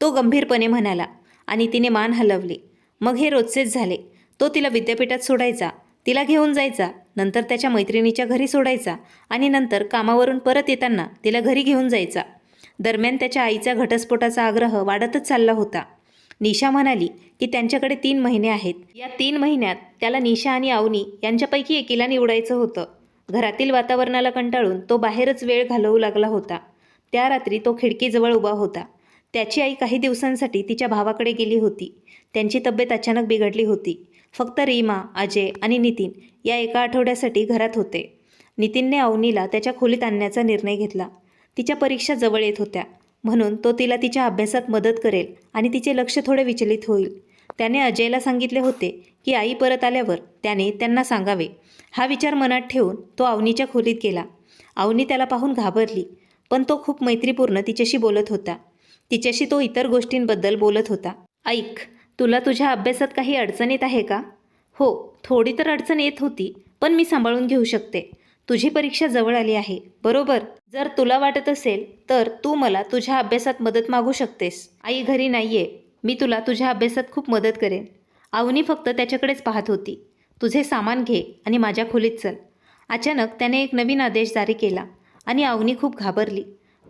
तो गंभीरपणे म्हणाला आणि तिने मान हलवली. मग हे रोजचेच झाले. तो तिला विद्यापीठात सोडायचा, तिला घेऊन जायचा, नंतर त्याच्या मैत्रिणीच्या घरी सोडायचा आणि नंतर कामावरून परत येताना तिला घरी घेऊन जायचा. दरम्यान त्याच्या आईचा घटस्फोटाचा आग्रह वाढतच चालला होता. निशा म्हणाली की त्यांच्याकडे 3 महिने आहेत. या 3 महिन्यात त्याला निशा आणि अवनी यांच्यापैकी एकीला निवडायचं होतं. घरातील वातावरणाला कंटाळून तो बाहेरच वेळ घालवू लागला होता. त्या रात्री तो खिडकीजवळ उभा होता. त्याची आई काही दिवसांसाठी तिच्या भावाकडे गेली होती. त्यांची तब्येत अचानक बिघडली होती. फक्त रीमा, अजय आणि नितीन या एका आठवड्यासाठी घरात होते. नितीनने अवनीला त्याच्या खोलीत आणण्याचा निर्णय घेतला. तिच्या परीक्षा जवळ येत होत्या, म्हणून तो तिला तिच्या अभ्यासात मदत करेल आणि तिचे लक्ष थोडे विचलित होईल. त्याने अजयला सांगितले होते की आई परत आल्यावर त्याने त्यांना सांगावे. हा विचार मनात ठेवून तो अवनीच्या खोलीत गेला. अवनी त्याला पाहून घाबरली, पण तो खूप मैत्रीपूर्ण तिच्याशी बोलत होता. तिच्याशी तो इतर गोष्टींबद्दल बोलत होता. ऐक, तुला तुझ्या अभ्यासात काही अडचण येत आहे का? हो, थोडी तर अडचण येत होती, पण मी सांभाळून घेऊ शकते. तुझी परीक्षा जवळ आली आहे, बरोबर? जर तुला वाटत असेल तर तू मला तुझ्या अभ्यासात मदत मागू शकतेस. आई घरी नाहीये. मी तुला तुझ्या अभ्यासात खूप मदत करेन. अवनी फक्त त्याच्याकडेच पाहत होती. तुझे सामान घे आणि माझ्या खोलीत चल. अचानक त्याने एक नवीन आदेश जारी केला आणि अवनी खूप घाबरली,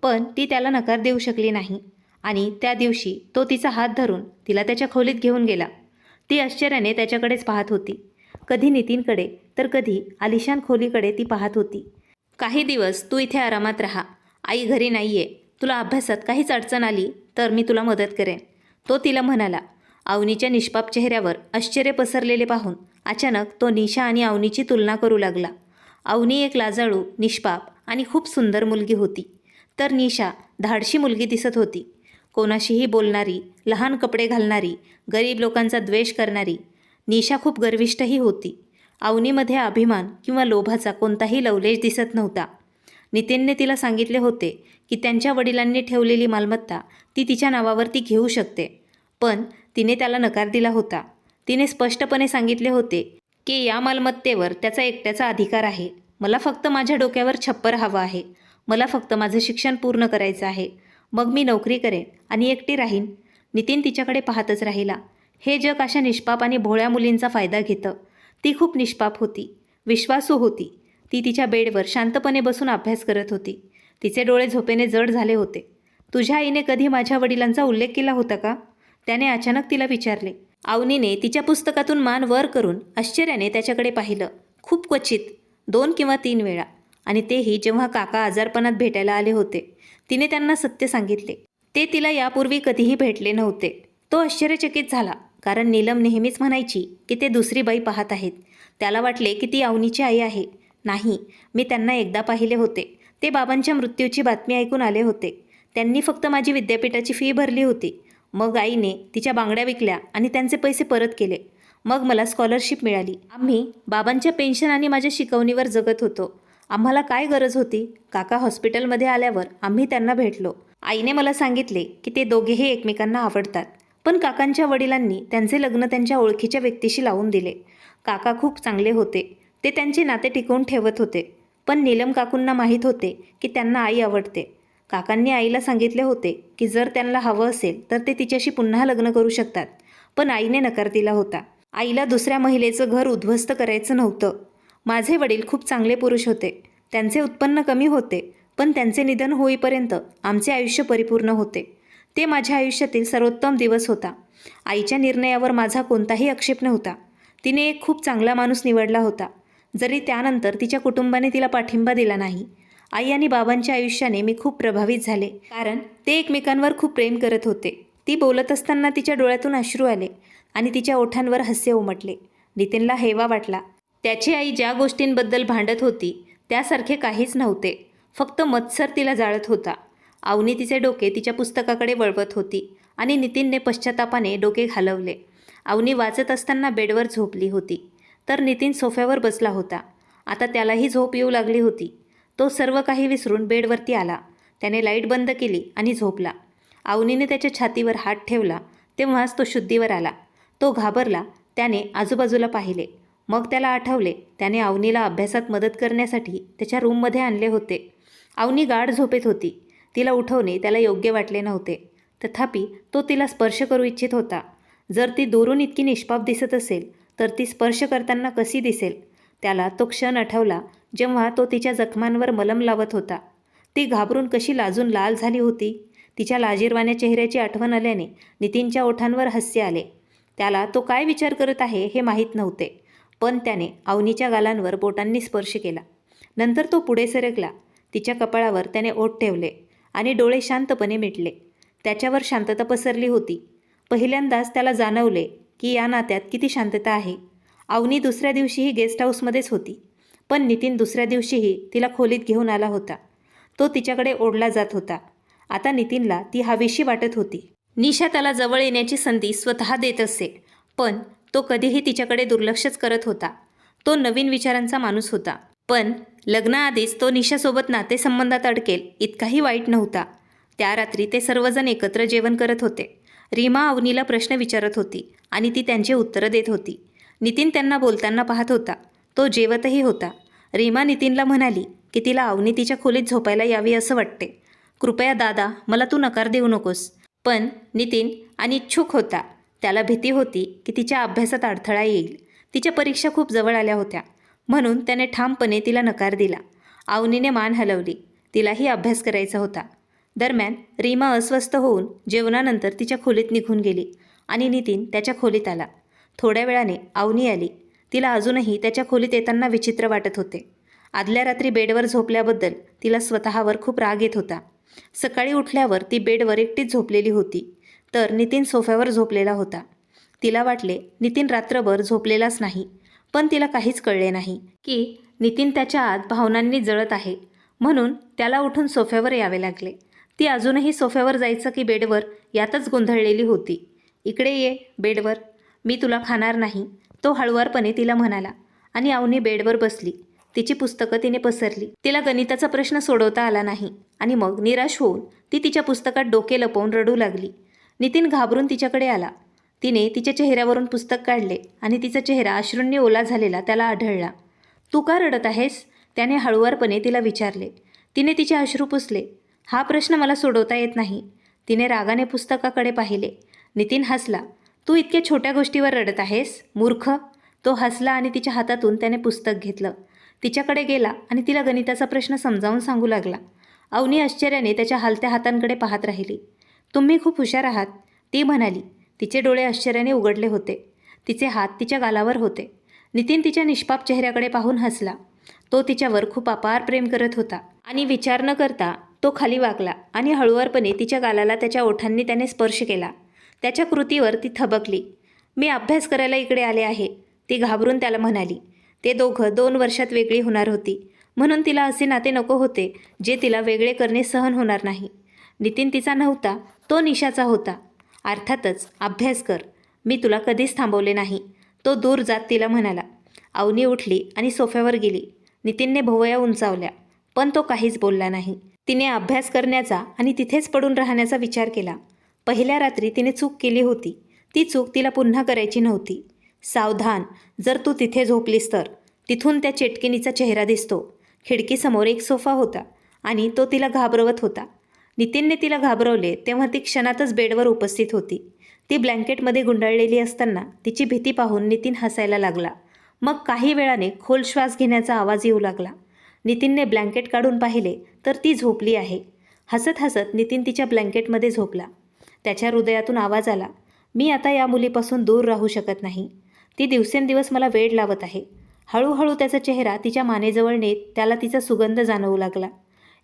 पण ती त्याला नकार देऊ शकली नाही. आणि त्या दिवशी तो तिचा हात धरून तिला त्याच्या खोलीत घेऊन गेला. ती आश्चर्याने त्याच्याकडेच पाहत होती. कधी नितीनकडे तर कधी आलिशान खोलीकडे ती पाहत होती. काही दिवस तू इथे आरामात राहा. आई घरी नाहीये. तुला अभ्यासात काहीच अडचण आली तर मी तुला मदत करेन, तो तिला म्हणाला. अवनीच्या निष्पाप चेहऱ्यावर आश्चर्य पसरलेले पाहून अचानक तो निशा आणि अवनीची तुलना करू लागला. अवनी एक लाजाळू, निष्पाप आणि खूप सुंदर मुलगी होती, तर निशा धाडशी मुलगी दिसत होती. कोणाशीही बोलणारी, लहान कपडे घालणारी, गरीब लोकांचा द्वेष करणारी. निशा खूप गर्विष्ठही होती. अवनीमध्ये अभिमान किंवा लोभाचा कोणताही लवलेश दिसत नव्हता. नितीनने तिला सांगितले होते की त्यांच्या वडिलांनी ठेवलेली मालमत्ता ती तिच्या नावावरती घेऊ शकते, पण तिने त्याला नकार दिला होता. तिने स्पष्टपणे सांगितले होते की या मालमत्तेवर त्याचा एकट्याचा अधिकार आहे. मला फक्त माझ्या डोक्यावर छप्पर हवं आहे. मला फक्त माझं शिक्षण पूर्ण करायचं आहे. मग मी नोकरी करेन आणि एकटी राहीन. नितीन तिच्याकडे पाहतच राहिला. हे जग अशा निष्पाप आणि भोळ्या मुलींचा फायदा घेतं. ती खूप निष्पाप होती, विश्वासू होती. ती तिच्या बेडवर शांतपणे बसून अभ्यास करत होती. तिचे डोळे झोपेने जड झाले होते. तुझ्या आईने कधी माझ्या वडिलांचा उल्लेख केला होता का? त्याने अचानक तिला विचारले. अवनीने तिच्या पुस्तकातून मान वर करून आश्चर्याने त्याच्याकडे पाहिलं. खूप क्वचित, 2 किंवा 3 वेळा, आणि तेही जेव्हा काका आजारपणात भेटायला आले होते. तिने त्यांना सत्य सांगितले. ते तिला यापूर्वी कधीही भेटले नव्हते. तो आश्चर्यचकित झाला, कारण नीलम नेहमीच म्हणायची की ते दुसरी बाई पाहत आहेत. त्याला वाटले की ती अवनीची आई आहे. नाही, मी त्यांना एकदा पाहिले होते. ते बाबांच्या मृत्यूची बातमी ऐकून आले होते. त्यांनी फक्त माझी विद्यापीठाची फी भरली होती. मग आईने तिच्या बांगड्या विकल्या आणि त्यांचे पैसे परत केले. मग मला स्कॉलरशिप मिळाली. आम्ही बाबांच्या पेन्शन आणि माझ्या शिकवणीवर जगत होतो. आम्हाला काय गरज होती? काका हॉस्पिटलमध्ये आल्यावर आम्ही त्यांना भेटलो. आईने मला सांगितले की ते दोघेही एकमेकांना आवडतात. पण काकांच्या वडिलांनी त्यांचे लग्न त्यांच्या ओळखीच्या व्यक्तीशी लावून दिले. काका खूप चांगले होते. ते त्यांचे नाते टिकवून ठेवत होते. पण नीलम काकूंना माहीत होते की त्यांना आई आवडते. काकांनी आईला सांगितले होते की जर त्यांना हवं असेल तर ते तिच्याशी पुन्हा लग्न करू शकतात. पण आईने नकार दिला होता. आईला दुसऱ्या महिलेचं घर उद्ध्वस्त करायचं नव्हतं. माझे वडील खूप चांगले पुरुष होते. त्यांचे उत्पन्न कमी होते, पण त्यांचे निधन होईपर्यंत आमचे आयुष्य परिपूर्ण होते. ते माझ्या आयुष्यातील सर्वोत्तम दिवस होता. आईच्या निर्णयावर माझा कोणताही आक्षेप नव्हता. तिने एक खूप चांगला माणूस निवडला होता, जरी त्यानंतर तिच्या कुटुंबाने तिला पाठिंबा दिला नाही. आई आणि बाबांच्या आयुष्याने मी खूप प्रभावित झाले, कारण ते एकमेकांवर खूप प्रेम करत होते. ती बोलत असताना तिच्या डोळ्यातून अश्रू आले आणि तिच्या ओठांवर हास्य उमटले. नितीनला हेवा वाटला. त्याची आई ज्या गोष्टींबद्दल भांडत होती त्यासारखे काहीच नव्हते. फक्त मत्सर तिला जाळत होता. अवनी तिचे डोके तिच्या पुस्तकाकडे वळवत होती आणि नितीनने पश्चातापाने डोके घालवले. अवनी वाचत असताना बेडवर झोपली होती, तर नितीन सोफ्यावर बसला होता. आता त्यालाही झोप येऊ लागली होती. तो सर्व काही विसरून बेडवरती आला. त्याने लाईट बंद केली आणि झोपला. अवनीने त्याच्या छातीवर हात ठेवला तेव्हाच तो शुद्धीवर आला. तो घाबरला. त्याने आजूबाजूला पाहिले. मग त्याला आठवले त्याने अवनीला अभ्यासात मदत करण्यासाठी त्याच्या रूममध्ये आणले होते. अवनी गाढ झोपेत होती. तिला उठवणे त्याला योग्य वाटले नव्हते. तथापि तो तिला स्पर्श करू इच्छित होता. जर ती दुरून इतकी निष्पाप दिसत असेल तर ती स्पर्श करताना कशी दिसेल? त्याला तो क्षण आठवला जेव्हा तो तिच्या जखमांवर मलम लावत होता. ती घाबरून कशी लाजून लाल झाली होती. तिच्या लाजिरवाण्या चेहऱ्याची आठवण आल्याने नितीनच्या ओठांवर हास्य आले. त्याला तो काय विचार करत आहे हे माहीत नव्हते, पण त्याने अवनीच्या गालांवर बोटांनी स्पर्श केला. नंतर तो पुढे सरकला. तिच्या कपाळावर त्याने ओठ ठेवले आणि डोळे शांतपणे मिटले. त्याच्यावर शांतता पसरली होती. पहिल्यांदाच त्याला जाणवले की या नात्यात किती शांतता आहे. अवनी दुसऱ्या दिवशीही गेस्ट हाऊसमध्येच होती, पण नितीन दुसऱ्या दिवशीही तिला खोलीत घेऊन आला होता. तो तिच्याकडे ओढला जात होता. आता नितीनला ती हवीशी वाटत होती. निशा त्याला जवळ येण्याची संधी स्वतः देत असे, पण तो कधीही तिच्याकडे दुर्लक्षच करत होता. तो नवीन विचारांचा माणूस होता, पण लग्नाआधीच तो निशासोबत नातेसंबंधात अडकेल इतकाही वाईट नव्हता. त्या रात्री ते सर्वजण एकत्र जेवण करत होते. रीमा अवनीला प्रश्न विचारत होती आणि ती त्यांची उत्तरं देत होती. नितीन त्यांना बोलताना पाहत होता. तो जेवतही होता. रीमा नितीनला म्हणाली की तिला अवनी तिच्या खोलीत झोपायला यावी असं वाटते. कृपया दादा, मला तू नकार देऊ नकोस. पण नितीन अनिच्छुक होता. त्याला भीती होती की तिच्या अभ्यासात अडथळा येईल. तिच्या परीक्षा खूप जवळ आल्या होत्या, म्हणून त्याने ठामपणे तिला नकार दिला. अवनीने मान हलवली. तिलाही अभ्यास करायचा होता. दरम्यान रीमा अस्वस्थ होऊन जेवणानंतर तिच्या खोलीत निघून गेली आणि नितीन त्याच्या खोलीत आला. थोड्या वेळाने अवनी आली. तिला अजूनही त्याच्या खोलीत येताना विचित्र वाटत होते. आदल्या रात्री बेडवर झोपल्याबद्दल तिला स्वतःवर खूप राग येत होता. सकाळी उठल्यावर ती बेडवर एकटीच झोपलेली होती, तर नितीन सोफ्यावर झोपलेला होता. तिला वाटले नितीन रात्रभर झोपलेलाच नाही, पण तिला काहीच कळले नाही की नितीन त्याच्या आत भावनांनी जळत आहे. म्हणून त्याला उठून सोफ्यावर यावे लागले. ती अजूनही सोफ्यावर जायचं की बेडवर यातच गोंधळलेली होती. इकडे ये बेडवर, मी तुला खाणार नाही, तो हळुवारपणे तिला म्हणाला. आणि अवनी बेडवर बसली. तिची पुस्तकं तिने पसरली. तिला गणिताचा प्रश्न सोडवता आला नाही आणि मग निराश होऊन ती तिच्या पुस्तकात डोके लपवून रडू लागली. नितीन घाबरून तिच्याकडे आला. तिने तिच्या चेहऱ्यावरून पुस्तक काढले आणि तिचा चेहरा अश्रूंनी ओला झालेला त्याला आढळला. तू का रडत आहेस? त्याने हळुवारपणे तिला विचारले. तिने तिचे अश्रू पुसले. हा प्रश्न मला सोडवता येत नाही. तिने रागाने पुस्तकाकडे पाहिले. नितीन हसला. तू इतक्या छोट्या गोष्टीवर रडत आहेस, मूर्ख. तो हसला आणि तिच्या हातातून त्याने पुस्तक घेतलं. तिच्याकडे गेला आणि तिला गणिताचा प्रश्न समजावून सांगू लागला. अवनी आश्चर्याने त्याच्या हालत्या हातांकडे पाहत राहिली. तुम्ही खूप हुशार आहात, ती म्हणाली. तिचे डोळे आश्चर्याने उघडले होते. तिचे हात तिच्या गालावर होते. नितीन तिच्या निष्पाप चेहऱ्याकडे पाहून हसला. तो तिच्यावर खूप अपार प्रेम करत होता आणि विचार न करता तो खाली वाकला आणि हळुवारपणे तिच्या गालाला त्याच्या ओठांनी त्याने स्पर्श केला. त्याच्या कृतीवर ती थबकली. मी अभ्यास करायला इकडे आले आहे, ती घाबरून त्याला म्हणाली. ते दोघं 2 वर्षात वेगळी होणार होती, म्हणून तिला असे नाते नको होते जे तिला वेगळे करणे सहन होणार नाही. नितीन तिचा नव्हता, तो निशाचा होता. अर्थातच अभ्यास कर, मी तुला कधीच थांबवले नाही, तो दूर जात तिला म्हणाला. अवनी उठली आणि सोफ्यावर गेली. नितीनने भुवया उंचावल्या, पण तो काहीच बोलला नाही. तिने अभ्यास करण्याचा आणि तिथेच पडून राहण्याचा विचार केला. पहिल्या रात्री तिने चूक केली होती, ती चूक तिला पुन्हा करायची नव्हती. सावधान, जर तू तिथे झोपलीस तर. तिथून त्या चेटकिनीचा चेहरा दिसतो. खिडकीसमोर एक सोफा होता आणि तो तिला घाबरवत होता. नितीनने तिला घाबरवले तेव्हा ती क्षणातच बेडवर उपस्थित होती. ती ब्लँकेटमध्ये गुंडाळलेली असताना तिची भीती पाहून नितीन हसायला लागला. मग काही वेळाने खोल श्वास घेण्याचा आवाज येऊ लागला. नितीनने ब्लँकेट काढून पाहिले तर ती झोपली आहे. हसत हसत नितीन तिच्या ब्लँकेटमध्ये झोपला. त्याच्या हृदयातून आवाज आला, मी आता या मुलीपासून दूर राहू शकत नाही. ती दिवसेंदिवस मला वेड लावत आहे. हळूहळू त्याचा चेहरा तिच्या मानेजवळ नेत त्याला तिचा सुगंध जाणवू लागला.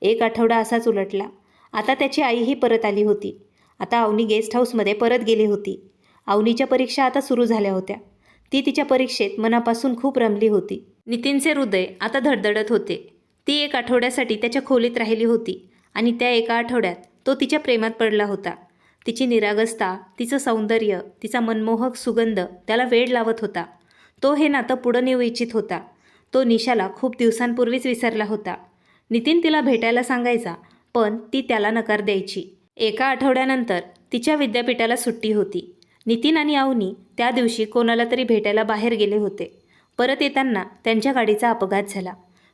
1 आठवडा असाच उलटला. आता त्याची आईही परत आली होती. आता अवनी गेस्ट हाऊसमध्ये परत गेली होती. अवनीच्या परीक्षा आता सुरू झाल्या होत्या. ती तिच्या परीक्षेत मनापासून खूप रमली होती. नितीनचे हृदय आता धडधडत होते. ती 1 आठवड्यासाठी त्याच्या खोलीत राहिली होती आणि त्या 1 आठवड्यात तो तिच्या प्रेमात पडला होता. तिची निरागसता, तिचं सौंदर्य, तिचा मनमोहक सुगंध त्याला वेड लावत होता. तो हे नातं पुढं नेऊ इच्छित होता. तो निशाला खूप दिवसांपूर्वीच विसरला होता. नितीन तिला भेटायला सांगायचा, पण ती त्याला नकार द्यायची. 1 आठवड्यानंतर तिच्या विद्यापीठाला सुट्टी होती. नितीन आणि अवनी त्या दिवशी कोणाला तरी भेटायला बाहेर गेले होते. परत येताना त्यांच्या गाडीचा अपघात झाला.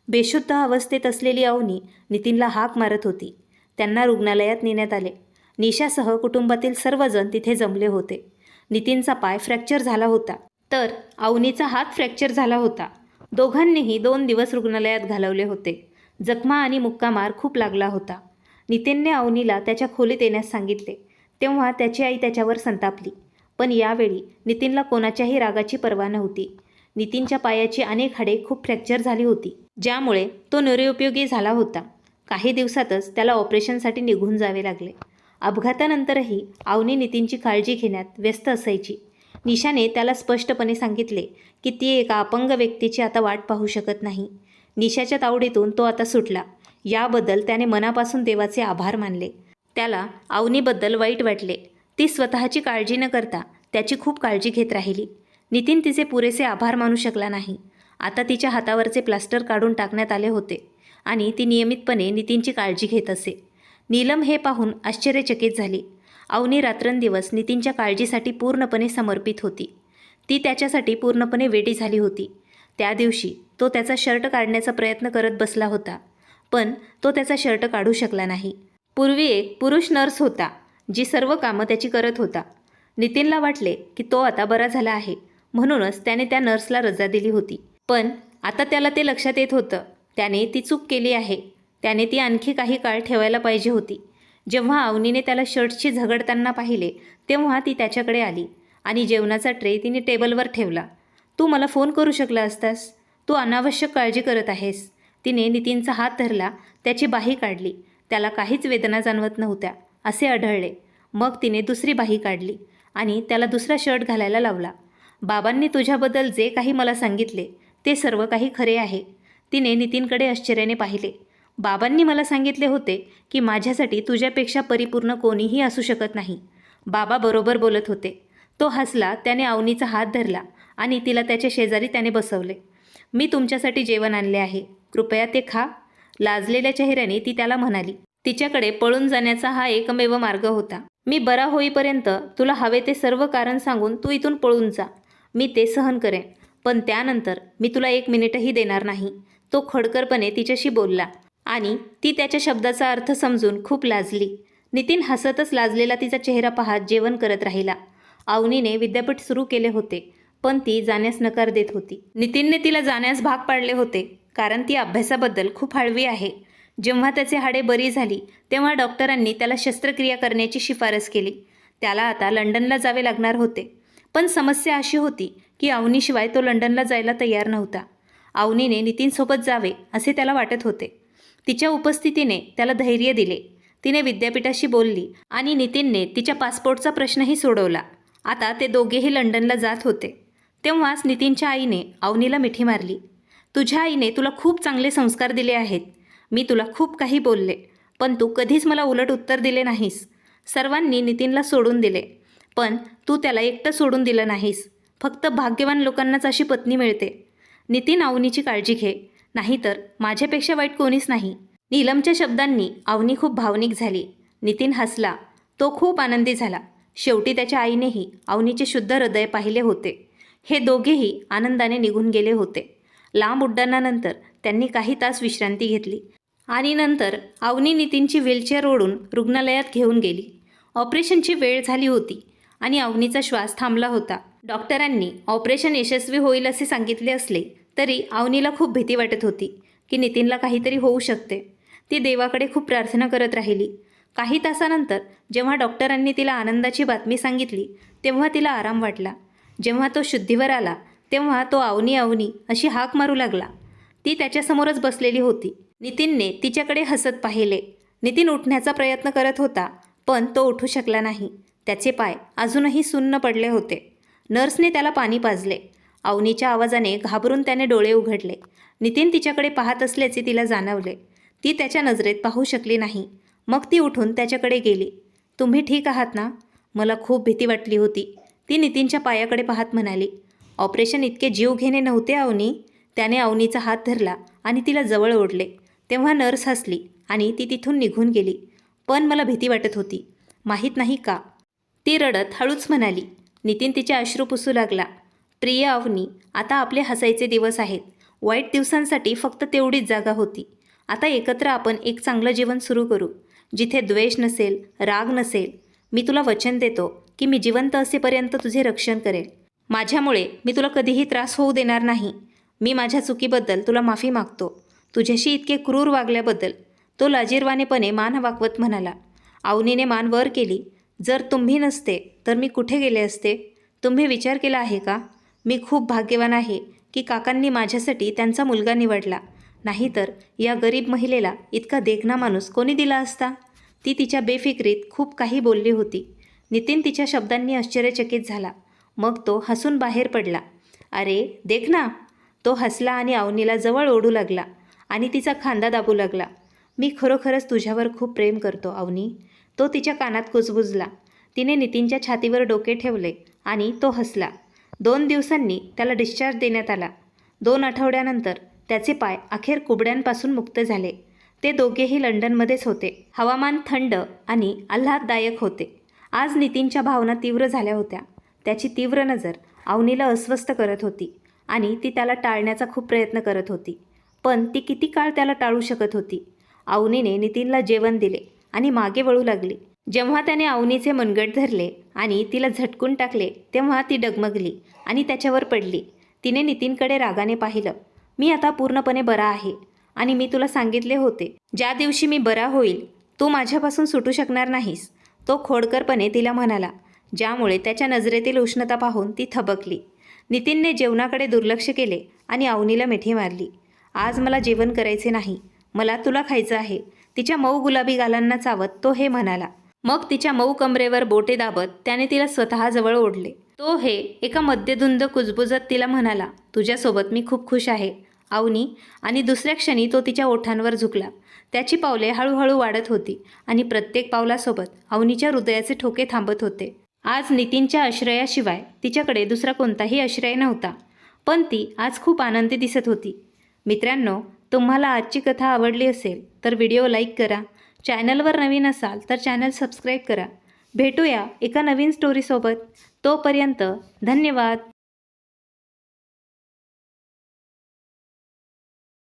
बेशुद्ध अवस्थेत असलेली अवनी नितीनला हाक मारत होती. त्यांना रुग्णालयात नेण्यात आले. निशासह कुटुंबातील सर्वजण तिथे जमले होते. नितीनचा पाय फ्रॅक्चर झाला होता, तर अवनीचा हात फ्रॅक्चर झाला होता. दोघांनीही 2 दिवस रुग्णालयात घालवले होते. जखमा आणि मुक्का मार खूप लागला होता. नितीनने अवनीला त्याच्या खोलीत येण्यास सांगितले, तेव्हा त्याची आई त्याच्यावर संतापली. पण यावेळी नितीनला कोणाच्याही रागाची पर्वा नव्हती. नितीनच्या पायाची अनेक हाडे खूप फ्रॅक्चर झाली होती, ज्यामुळे तो निरुपयोगी झाला होता. काही दिवसातच त्याला ऑपरेशनसाठी निघून जावे लागले. अपघातानंतरही अवनी नितीनची काळजी घेण्यात व्यस्त असायची. निशाने त्याला स्पष्टपणे सांगितले की ती एका अपंग व्यक्तीची आता वाट पाहू शकत नाही. निशाच्या तावडीतून तो आता सुटला. याबद्दल त्याने मनापासून देवाचे आभार मानले. त्याला अवनीबद्दल वाईट वाटले. ती स्वतःची काळजी न करता त्याची खूप काळजी घेत राहिली. नितीन तिचे पुरेसे आभार मानू शकला नाही. आता तिच्या हातावरचे प्लास्टर काढून टाकण्यात आले होते आणि ती नियमितपणे नितीनची काळजी घेत असे. नीलम हे पाहून आश्चर्यचकित झाली. अवनी रात्रंदिवस नितीनच्या काळजीसाठी पूर्णपणे समर्पित होती. ती त्याच्यासाठी पूर्णपणे वेडी झाली होती. त्या दिवशी तो त्याचा शर्ट काढण्याचा प्रयत्न करत बसला होता, पण तो त्याचा शर्ट काढू शकला नाही. पूर्वी एक पुरुष नर्स होता, जी सर्व कामं त्याची करत होता. नितीनला वाटले की तो आता बरा झाला आहे, म्हणूनच त्याने त्या नर्सला रजा दिली होती. पण आता त्याला ते लक्षात येत होतं, त्याने ती चूक केली आहे. त्याने ती आणखी काही काळ ठेवायला पाहिजे होती. जेव्हा अवनीने त्याला शर्टशी झगडताना पाहिले, तेव्हा ती त्याच्याकडे आली आणि जेवणाचा ट्रे तिने टेबलवर ठेवला. तू मला फोन करू शकला असतास. तू अनावश्यक काळजी करत आहेस. तिने नितीनचा हात धरला, त्याची बाही काढली. त्याला काहीच वेदना जाणवत नव्हत्या असे आढळले. मग तिने दुसरी बाही काढली आणि त्याला दुसरा शर्ट घालायला लावला. बाबांनी तुझ्याबद्दल जे काही मला सांगितले ते सर्व काही खरे आहे. तिने नितीनकडे आश्चर्याने पाहिले. बाबांनी मला सांगितले होते की माझ्यासाठी तुझ्यापेक्षा परिपूर्ण कोणीही असू शकत नाही. बाबा बरोबर बोलत होते. तो हसला. त्याने अवनीचा हात धरला आणि तिला त्याच्या शेजारी त्याने बसवले. मी तुमच्यासाठी जेवण आणले आहे, कृपया ते खा. लाजलेल्या चेहऱ्याने ती त्याला म्हणाली. तिच्याकडे पळून जाण्याचा हा एकमेव मार्ग होता. मी बरा होईपर्यंत तुला हवे ते सर्व कारण सांगून तू इथून पळून जा. मी ते सहन करेन, पण त्यानंतर मी तुला 1 मिनिटही देणार नाही. तो खडकरपणे तिच्याशी बोलला आणि ती त्याच्या शब्दाचा अर्थ समजून खूप लाजली. नितीन हसतच लाजलेला तिचा चेहरा पाहत जेवण करत राहिला. अवनीने विद्यापीठ सुरू केले होते, पण ती जाण्यास नकार देत होती. नितीनने तिला जाण्यास भाग पाडले होते, कारण ती अभ्यासाबद्दल खूप हळवी आहे. जेव्हा त्याचे हाडे बरी झाली, तेव्हा डॉक्टरांनी त्याला शस्त्रक्रिया करण्याची शिफारस केली. त्याला आता लंडनला जावे लागणार होते. पण समस्या अशी होती की अवनीशिवाय तो लंडनला जायला तयार नव्हता. अवनीने नितीनसोबत जावे असे त्याला वाटत होते. तिच्या उपस्थितीने त्याला धैर्य दिले. तिने विद्यापीठाशी बोलली आणि नितीनने तिच्या पासपोर्टचा प्रश्नही सोडवला. आता ते दोघेही लंडनला जात होते. तेव्हाच नितीनच्या आईने अवनीला मिठी मारली. तुझ्या आईने तुला खूप चांगले संस्कार दिले आहेत. मी तुला खूप काही बोलले, पण तू कधीच मला उलट उत्तर दिले नाहीस. सर्वांनी नितीनला सोडून दिले, पण तू त्याला एकटं सोडून दिलं नाहीस. फक्त भाग्यवान लोकांनाच अशी पत्नी मिळते. नितीन, अवनीची काळजी घे, नाहीतर माझ्यापेक्षा वाईट कोणीच नाही. नीलमच्या शब्दांनी अवनी खूप भावनिक झाली. नितीन हसला. तो खूप आनंदी झाला. शेवटी त्याच्या आईनेही अवनीचे शुद्ध हृदय पाहिले होते. हे दोघेही आनंदाने निघून गेले होते. लांब उड्डाणानंतर त्यांनी काही तास विश्रांती घेतली आणि नंतर अवनी नितीनची व्हीलचेअर ओढून रुग्णालयात घेऊन गेली. ऑपरेशनची वेळ झाली होती आणि अवनीचा श्वास थांबला होता. डॉक्टरांनी ऑपरेशन यशस्वी होईल असे सांगितले असले तरी अवनीला खूप भीती वाटत होती की नितीनला काहीतरी होऊ शकते. ती देवाकडे खूप प्रार्थना करत राहिली. काही तासानंतर जेव्हा डॉक्टरांनी तिला आनंदाची बातमी सांगितली तेव्हा तिला आराम वाटला. जेव्हा तो शुद्धीवर आला तेव्हा तो अवनी अवनी अशी हाक मारू लागला. ती त्याच्यासमोरच बसलेली होती. नितीनने तिच्याकडे हसत पाहिले. नितीन उठण्याचा प्रयत्न करत होता, पण तो उठू शकला नाही. त्याचे पाय अजूनही सुन्न पडले होते. नर्सने त्याला पाणी पाजले. अवनीच्या आवाजाने घाबरून त्याने डोळे उघडले. नितीन तिच्याकडे पाहत असल्याचे तिला जाणवले. ती त्याच्या नजरेत पाहू शकली नाही. मग ती उठून त्याच्याकडे गेली. तुम्ही ठीक आहात ना? मला खूप भीती वाटली होती, ती नितीनच्या पायाकडे पाहत म्हणाली. ऑपरेशन इतके जीवघेणे नव्हते अवनी. त्याने अवनीचा हात धरला आणि तिला जवळ ओढले. तेव्हा नर्स हसली आणि ती तिथून निघून गेली. पण मला भीती वाटत होती, माहीत नाही का? ती रडत हळूच म्हणाली. नितीन तिचे अश्रू पुसू लागला. प्रिय अवनी, आता आपले हसायचे दिवस आहेत. वाईट दिवसांसाठी फक्त तेवढीच जागा होती. आता एकत्र आपण एक चांगलं जीवन सुरू करू, जिथे द्वेष नसेल, राग नसेल. मी तुला वचन देतो की मी जिवंत असेपर्यंत तुझे रक्षण करेल. माझ्यामुळे मी तुला कधीही त्रास होऊ देणार नाही. मी माझ्या चुकीबद्दल तुला माफी मागतो. तुझ्याशी इतके क्रूर वागल्याबद्दल. तो लाजीरवाणेपणे मान वाकवत म्हणाला. अवनीने मान वर केली. जर तुम्ही नसते तर मी कुठे गेले असते? तुम्ही विचार केला आहे का? मी खूप भाग्यवान आहे की काकांनी माझ्यासाठी त्यांचा मुलगा निवडला. नाहीतर या गरीब महिलेला इतका देखणा माणूस कोणी दिला असता? ती तिच्या बेफिक्रीत खूप काही बोलली होती. नितीन तिच्या शब्दांनी आश्चर्यचकित झाला. मग तो हसून बाहेर पडला. अरे देख ना. तो हसला आणि अवनीला जवळ ओढू लागला आणि तिचा खांदा दाबू लागला. मी खरोखरच तुझ्यावर खूप प्रेम करतो अवनी. तो तिच्या कानात कुजबुजला. तिने नितीनच्या छातीवर डोके ठेवले आणि तो हसला. 2 दिवसांनी त्याला डिस्चार्ज देण्यात आला. 2 आठवड्यानंतर त्याचे पाय अखेर कुबड्यांपासून मुक्त झाले. ते दोघेही लंडनमध्येच होते. हवामान थंड आणि आल्हाददायक होते. आज नितीनच्या भावना तीव्र झाल्या होत्या. त्याची तीव्र नजर अवनीला अस्वस्थ करत होती आणि ती त्याला टाळण्याचा खूप प्रयत्न करत होती. पण ती किती काळ त्याला टाळू शकत होती? अवनीने नितीनला जेवण दिले आणि मागे वळू लागली. जेव्हा त्याने अवनीचे मनगट धरले आणि तिला झटकून टाकले तेव्हा ती डगमगली आणि त्याच्यावर पडली. तिने नितीनकडे रागाने पाहिलं. मी आता पूर्णपणे बरा आहे आणि मी तुला सांगितले होते, ज्या दिवशी मी बरा होईल तू माझ्यापासून सुटू शकणार नाहीस. तो खोडकरपणे तिला म्हणाला, ज्यामुळे त्याच्या नजरेतील उष्णता पाहून ती थबकली. नितीनने जेवणाकडे दुर्लक्ष केले आणि अवनीला मिठी मारली. आज मला जेवण करायचे नाही, मला तुला खायचं आहे. तिच्या मऊ गुलाबी गालांना चावत तो हे म्हणाला. मग तिच्या मऊ कमरेवर बोटे दाबत त्याने तिला स्वतःजवळ ओढले. तो हे एका मध्यधुंद कुजबुजत तिला म्हणाला, तुझ्यासोबत मी खूप खुश आहे अवनी. आणि दुसऱ्या क्षणी तो तिच्या ओठांवर झुकला. त्याची पावले हळूहळू वाढत होती आणि प्रत्येक पावलासोबत अवनीच्या हृदयाचे ठोके थांबत होते. आज नितीनच्या आश्रयाशिवाय तिच्याकडे दुसरा कोणताही आश्रय नव्हता. पण ती आज खूप आनंदी दिसत होती. मित्रांनो, तुम्हाला आजची कथा आवडली असेल तर व्हिडिओ लाईक करा. चॅनलवर नवीन असाल तर चॅनल सबस्क्राईब करा. भेटूया एका नवीन स्टोरीसोबत. तोपर्यंत धन्यवाद.